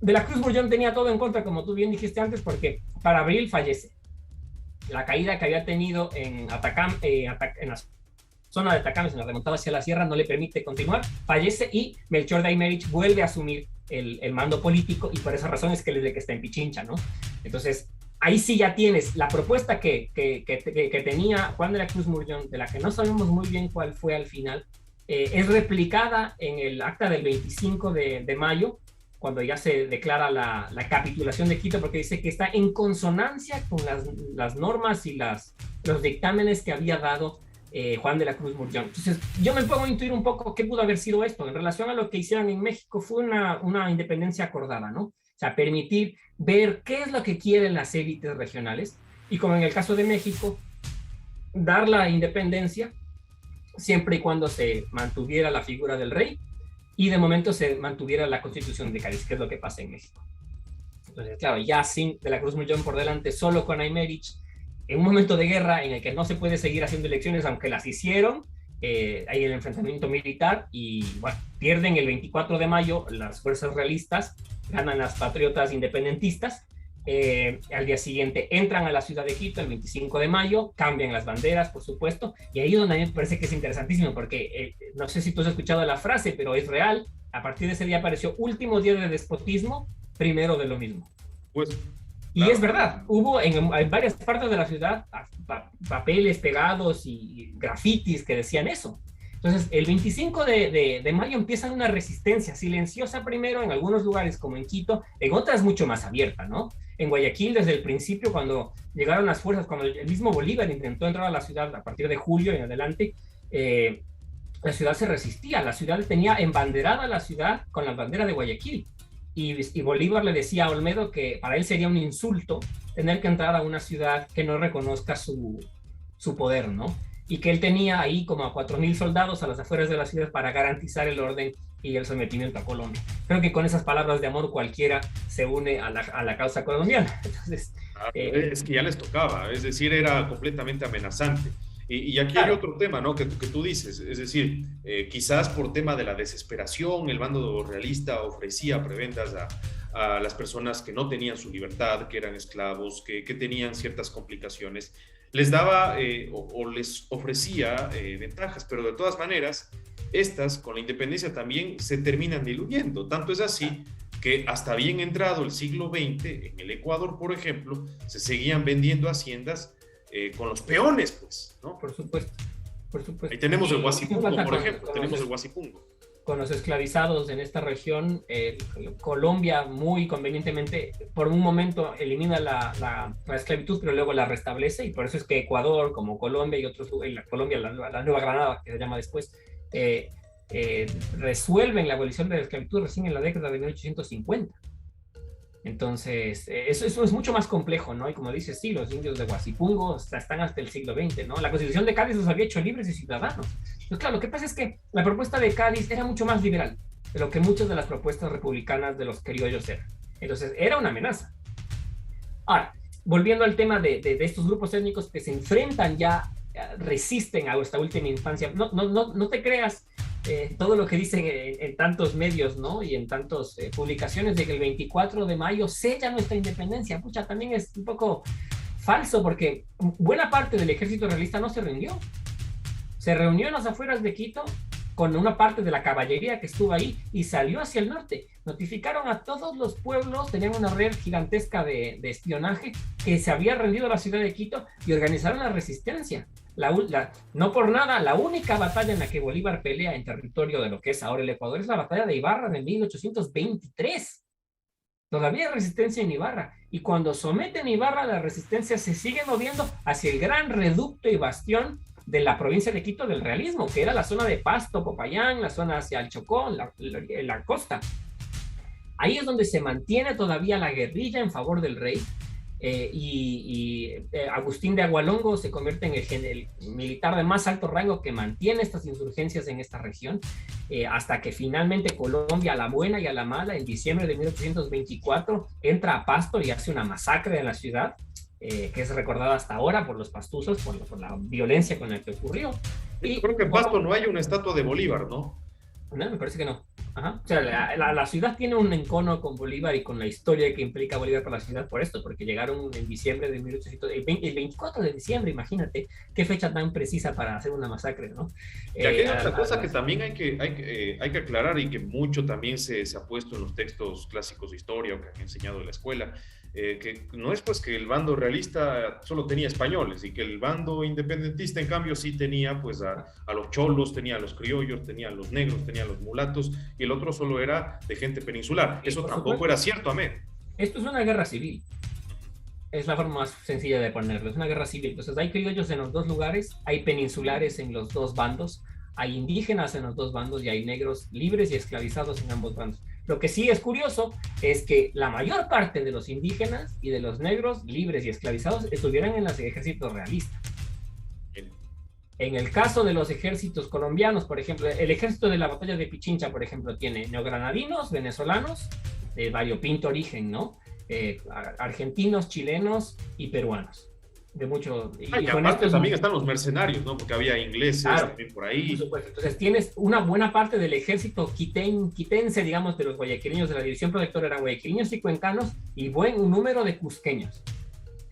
De la Cruz Bullón tenía todo en contra, como tú bien dijiste antes, porque para abril fallece. La caída que había tenido en Atacama, en la zona de Atacama, en la remontada hacia la sierra, no le permite continuar, fallece y Melchor de Aymerich vuelve a asumir el mando político, y por esa razón es que él es el que está en Pichincha, ¿no? Entonces, ahí sí ya tienes la propuesta que tenía Juan de la Cruz Murllón, de la que no sabemos muy bien cuál fue al final, es replicada en el acta del 25 de mayo, cuando ya se declara la capitulación de Quito, porque dice que está en consonancia con las normas y los dictámenes que había dado Juan de la Cruz Murllón. Entonces, yo me pongo a intuir un poco qué pudo haber sido esto. En relación a lo que hicieron en México, fue una independencia acordada, ¿no? O sea, permitir ver qué es lo que quieren las élites regionales, y como en el caso de México, dar la independencia siempre y cuando se mantuviera la figura del rey, y de momento se mantuviera la Constitución de Cádiz, que es lo que pasa en México. Entonces, claro, ya sin de la Cruz Murllón por delante, solo con Aymerich, en un momento de guerra en el que no se puede seguir haciendo elecciones, aunque las hicieron, hay el enfrentamiento militar, y bueno, pierden el 24 de mayo las fuerzas realistas, ganan las patriotas independentistas. Al día siguiente entran a la ciudad de Quito el 25 de mayo, cambian las banderas, por supuesto, y ahí es donde a mí me parece que es interesantísimo, porque no sé si tú has escuchado la frase, pero es real. A partir de ese día apareció último día de despotismo, primero de lo mismo. Pues, y claro, es verdad, hubo en varias partes de la ciudad papeles pegados y grafitis que decían eso. Entonces, el 25 de mayo empieza una resistencia silenciosa primero en algunos lugares, como en Quito, en otras mucho más abierta, ¿no? En Guayaquil, desde el principio, cuando llegaron las fuerzas, cuando el mismo Bolívar intentó entrar a la ciudad a partir de julio en adelante, la ciudad se resistía. La ciudad tenía embanderada la ciudad con la bandera de Guayaquil. Y Bolívar le decía a Olmedo que para él sería un insulto tener que entrar a una ciudad que no reconozca su poder, ¿no? Y que él tenía ahí como a 4,000 soldados a las afueras de la ciudad para garantizar el orden y el sometimiento a Colombia. Creo que con esas palabras de amor cualquiera se une a la causa colombiana. Entonces, es que ya les tocaba, es decir, era completamente amenazante. Y aquí hay otro tema, ¿no? Que tú dices, es decir, quizás por tema de la desesperación, el bando realista ofrecía prebendas a las personas que no tenían su libertad, que eran esclavos, que tenían ciertas complicaciones, les daba o les ofrecía ventajas, pero de todas maneras, estas con la independencia también se terminan diluyendo. Tanto es así que hasta bien entrado el siglo XX, en el Ecuador, por ejemplo, se seguían vendiendo haciendas con los peones, pues, ¿no? Por supuesto, por supuesto. Ahí tenemos el Guasipungo, por ejemplo, tenemos el Guasipungo. Con los esclavizados en esta región, Colombia muy convenientemente, por un momento elimina la esclavitud, pero luego la restablece, y por eso es que Ecuador, como Colombia y otros, Colombia, la Nueva Granada, que se llama después, resuelven la abolición de la esclavitud recién en la década de 1850. Entonces, eso es mucho más complejo, ¿no? Y como dices, sí, los indios de Guasipungo están hasta el siglo XX, ¿no? La Constitución de Cádiz los había hecho libres y ciudadanos. Pues claro, lo que pasa es que la propuesta de Cádiz era mucho más liberal de lo que muchas de las propuestas republicanas de los criollos eran. Entonces, era una amenaza. Ahora, volviendo al tema de estos grupos étnicos que se enfrentan ya, resisten a esta última instancia, no te creas todo lo que dicen en tantos medios, ¿no? Y en tantas publicaciones de que el 24 de mayo sella nuestra independencia. Pucha, también es un poco falso, porque buena parte del ejército realista no se rindió. Se reunió en las afueras de Quito con una parte de la caballería que estuvo ahí y salió hacia el norte. Notificaron a todos los pueblos, tenían una red gigantesca de espionaje, que se había rendido a la ciudad de Quito, y organizaron la resistencia. No por nada, la única batalla en la que Bolívar pelea en territorio de lo que es ahora el Ecuador es la batalla de Ibarra de 1823. Todavía hay resistencia en Ibarra, y cuando someten Ibarra, la resistencia se sigue moviendo hacia el gran reducto y bastión de la provincia de Quito del realismo, que era la zona de Pasto, Popayán, la zona hacia el Chocó, la costa. Ahí es donde se mantiene todavía la guerrilla en favor del rey, Agustín de Agualongo se convierte en el militar de más alto rango que mantiene estas insurgencias en esta región, hasta que finalmente Colombia, a la buena y a la mala, en diciembre de 1824, entra a Pasto y hace una masacre en la ciudad, que es recordada hasta ahora por los pastuzos, por la violencia con la que ocurrió. Y creo que en Pasto no hay una estatua de Bolívar, ¿no? No, me parece que no. Ajá. O sea, la ciudad tiene un encono con Bolívar y con la historia que implica Bolívar para la ciudad por esto, porque llegaron en diciembre de 1800, el 24 de diciembre, imagínate, qué fecha tan precisa para hacer una masacre, ¿no? Y aquí hay otra cosa que también hay que aclarar y que mucho también se ha puesto en los textos clásicos de historia o que han enseñado en la escuela, que no es pues que el bando realista solo tenía españoles y que el bando independentista en cambio sí tenía pues a los cholos, tenía a los criollos, tenía a los negros, tenía a los mulatos y el otro solo era de gente peninsular. Eso tampoco era cierto, Ahmed. Esto es una guerra civil. Es la forma más sencilla de ponerlo. Es una guerra civil. Entonces hay criollos en los dos lugares, hay peninsulares en los dos bandos, hay indígenas en los dos bandos y hay negros libres y esclavizados en ambos bandos. Lo que sí es curioso es que la mayor parte de los indígenas y de los negros libres y esclavizados estuvieran en los ejércitos realistas. En el caso de los ejércitos colombianos, por ejemplo, el ejército de la batalla de Pichincha, por ejemplo, tiene neogranadinos, venezolanos, de variopinto origen, ¿no? Argentinos, chilenos y peruanos. De mucho. Y aparte también están los mercenarios, ¿no? Porque había ingleses también por ahí. Por supuesto. Entonces tienes una buena parte del ejército quitense, digamos, de los guayaquileños, de la división protectora, eran guayaquileños y cuencanos, y un número de cusqueños.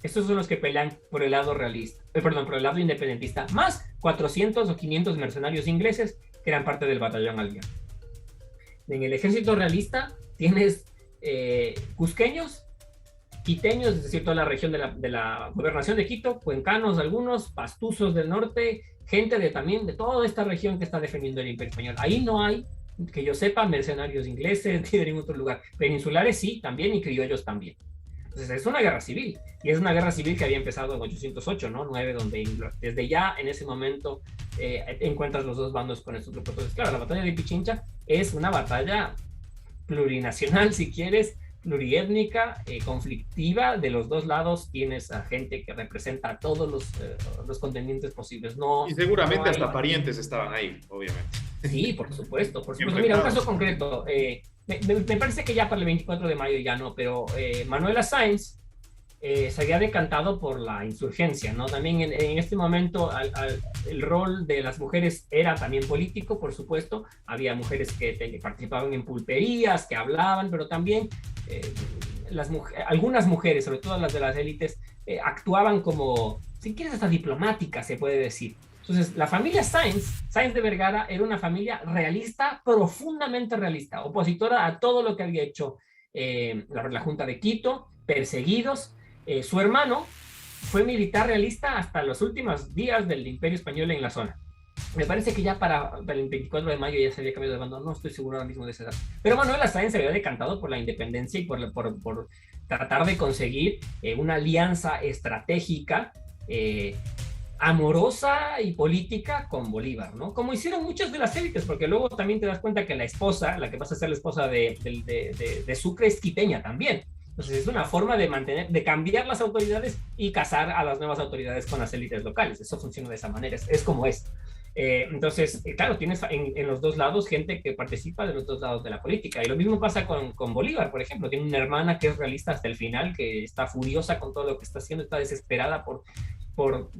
Estos son los que pelean por el lado realista, por el lado independentista, más 400 o 500 mercenarios ingleses que eran parte del batallón aliado. En el ejército realista tienes cusqueños, quiteños, es decir, toda la región de la gobernación de Quito, cuencanos algunos, pastuzos del norte, gente también de toda esta región que está defendiendo el Imperio Español. Ahí no hay, que yo sepa, mercenarios ingleses ni de ningún otro lugar. Peninsulares sí, también, y criollos también. Entonces es una guerra civil, y es una guerra civil que había empezado en 808, ¿no? 9, donde desde ya en ese momento encuentras los dos bandos con estos grupos. Entonces, claro, la batalla de Pichincha es una batalla plurinacional, si quieres, pluriétnica, conflictiva. De los dos lados tienes a gente que representa a todos los contendientes posibles. No, y seguramente no hay... hasta parientes estaban ahí, obviamente. Sí, por supuesto. Mira, un caso concreto. Me parece que ya para el 24 de mayo ya no, pero Manuela Sáenz se había decantado por la insurgencia, ¿no? También en este momento el rol de las mujeres era también político, por supuesto. Había mujeres que participaban en pulperías, que hablaban, pero también algunas mujeres, sobre todo las de las élites, actuaban como, si quieres, hasta diplomáticas, se puede decir. Entonces, la familia Sáenz de Vergara, era una familia realista, profundamente realista, opositora a todo lo que había hecho la Junta de Quito, perseguidos. Su hermano fue militar realista hasta los últimos días del Imperio Español en la zona. Me parece que ya para el 24 de mayo ya se había cambiado de bando, no estoy seguro ahora mismo de esa edad. Pero Manuela Sáenz se había decantado por la independencia y por tratar de conseguir una alianza estratégica, amorosa y política con Bolívar, ¿no? Como hicieron muchas de las élites, porque luego también te das cuenta que la esposa, la que vas a ser la esposa de Sucre, es quiteña también. Entonces es una forma de cambiar las autoridades y casar a las nuevas autoridades con las élites locales. Eso funciona de esa manera, es como es. Entonces, claro, tienes en los dos lados gente que participa de los dos lados de la política. Y lo mismo pasa con Bolívar, por ejemplo. Tiene una hermana que es realista hasta el final, que está furiosa con todo lo que está haciendo, está desesperada por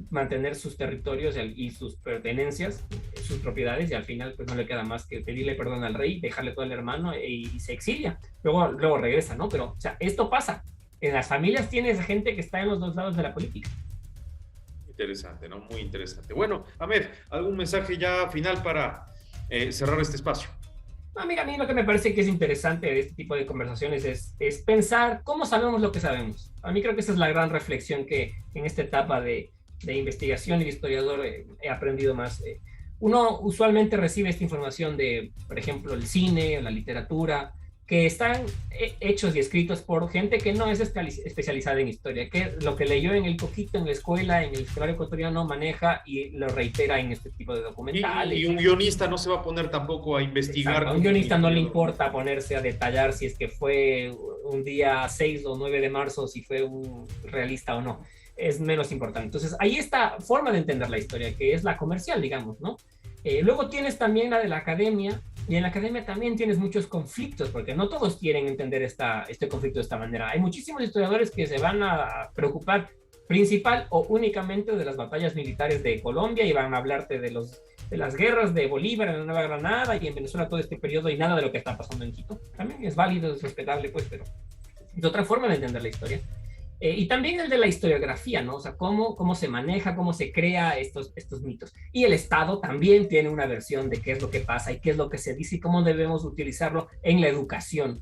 mantener sus territorios y sus pertenencias, sus propiedades, y al final pues no le queda más que pedirle perdón al rey, dejarle todo al hermano y se exilia. Luego regresa, ¿no? Pero, o sea, esto pasa. En las familias tienes gente que está en los dos lados de la política. Interesante, ¿no? Muy interesante. Bueno, Ahmed, ¿algún mensaje ya final para cerrar este espacio? No, mira, a mí lo que me parece que es interesante de este tipo de conversaciones es pensar cómo sabemos lo que sabemos. A mí creo que esa es la gran reflexión que en esta etapa de investigación y de historiador he aprendido más. Uno usualmente recibe esta información de, por ejemplo, el cine, la literatura, que están hechos y escritos por gente que no es especializada en historia, que lo que leyó en el coquito, en la escuela, en el escolario ecuatoriano maneja y lo reitera en este tipo de documentales. Y un guionista no se va a poner tampoco a investigar. Exacto. A un guionista no le importa ponerse a detallar si es que fue un día 6 o 9 de marzo, si fue un realista o no. Es menos importante. Entonces, ahí está forma de entender la historia, que es la comercial, digamos, ¿no? Luego tienes también la de la academia, y en la academia también tienes muchos conflictos, porque no todos quieren entender este conflicto de esta manera. Hay muchísimos historiadores que se van a preocupar principal o únicamente de las batallas militares de Colombia y van a hablarte de las guerras de Bolívar en la Nueva Granada y en Venezuela todo este periodo y nada de lo que está pasando en Quito. También es válido, es respetable, pues, pero es otra forma de entender la historia. Y también el de la historiografía, ¿no? O sea, cómo se maneja, cómo se crea estos mitos. Y el Estado también tiene una versión de qué es lo que pasa y qué es lo que se dice y cómo debemos utilizarlo en la educación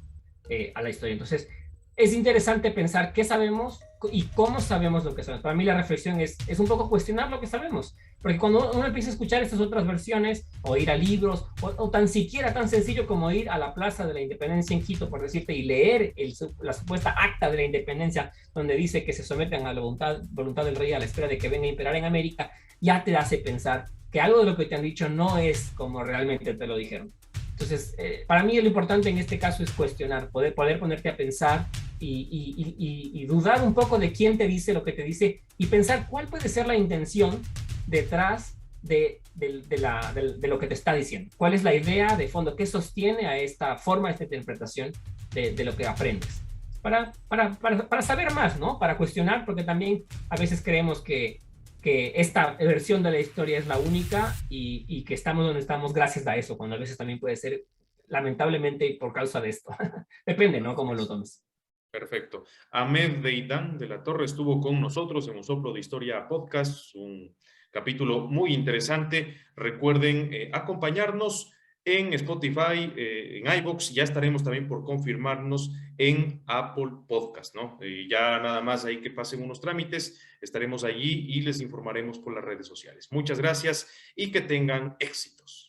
a la historia. Entonces, es interesante pensar qué sabemos y cómo sabemos lo que sabemos. Para mí la reflexión es un poco cuestionar lo que sabemos. Porque cuando uno empieza a escuchar estas otras versiones, o ir a libros, o tan siquiera tan sencillo como ir a la Plaza de la Independencia en Quito, por decirte, y leer la supuesta acta de la independencia, donde dice que se someten a la voluntad del rey a la espera de que venga a imperar en América, ya te hace pensar que algo de lo que te han dicho no es como realmente te lo dijeron. Entonces, para mí lo importante en este caso es cuestionar, poder ponerte a pensar y dudar un poco de quién te dice lo que te dice y pensar cuál puede ser la intención detrás de lo que te está diciendo. ¿Cuál es la idea de fondo? ¿Qué sostiene a esta forma, a esta interpretación de lo que aprendes? Para saber más, ¿no? Para cuestionar, porque también a veces creemos que esta versión de la historia es la única y que estamos donde estamos gracias a eso, cuando a veces también puede ser lamentablemente por causa de esto. Depende, ¿no? Cómo lo tomes. Perfecto. Ahmed Deidán de la Torre estuvo con nosotros en un Soplo de Historia Podcast, un capítulo muy interesante. Recuerden acompañarnos en Spotify, en iVoox. Ya estaremos también por confirmarnos en Apple Podcast, ¿no? Ya nada más ahí que pasen unos trámites, estaremos allí y les informaremos por las redes sociales. Muchas gracias y que tengan éxitos.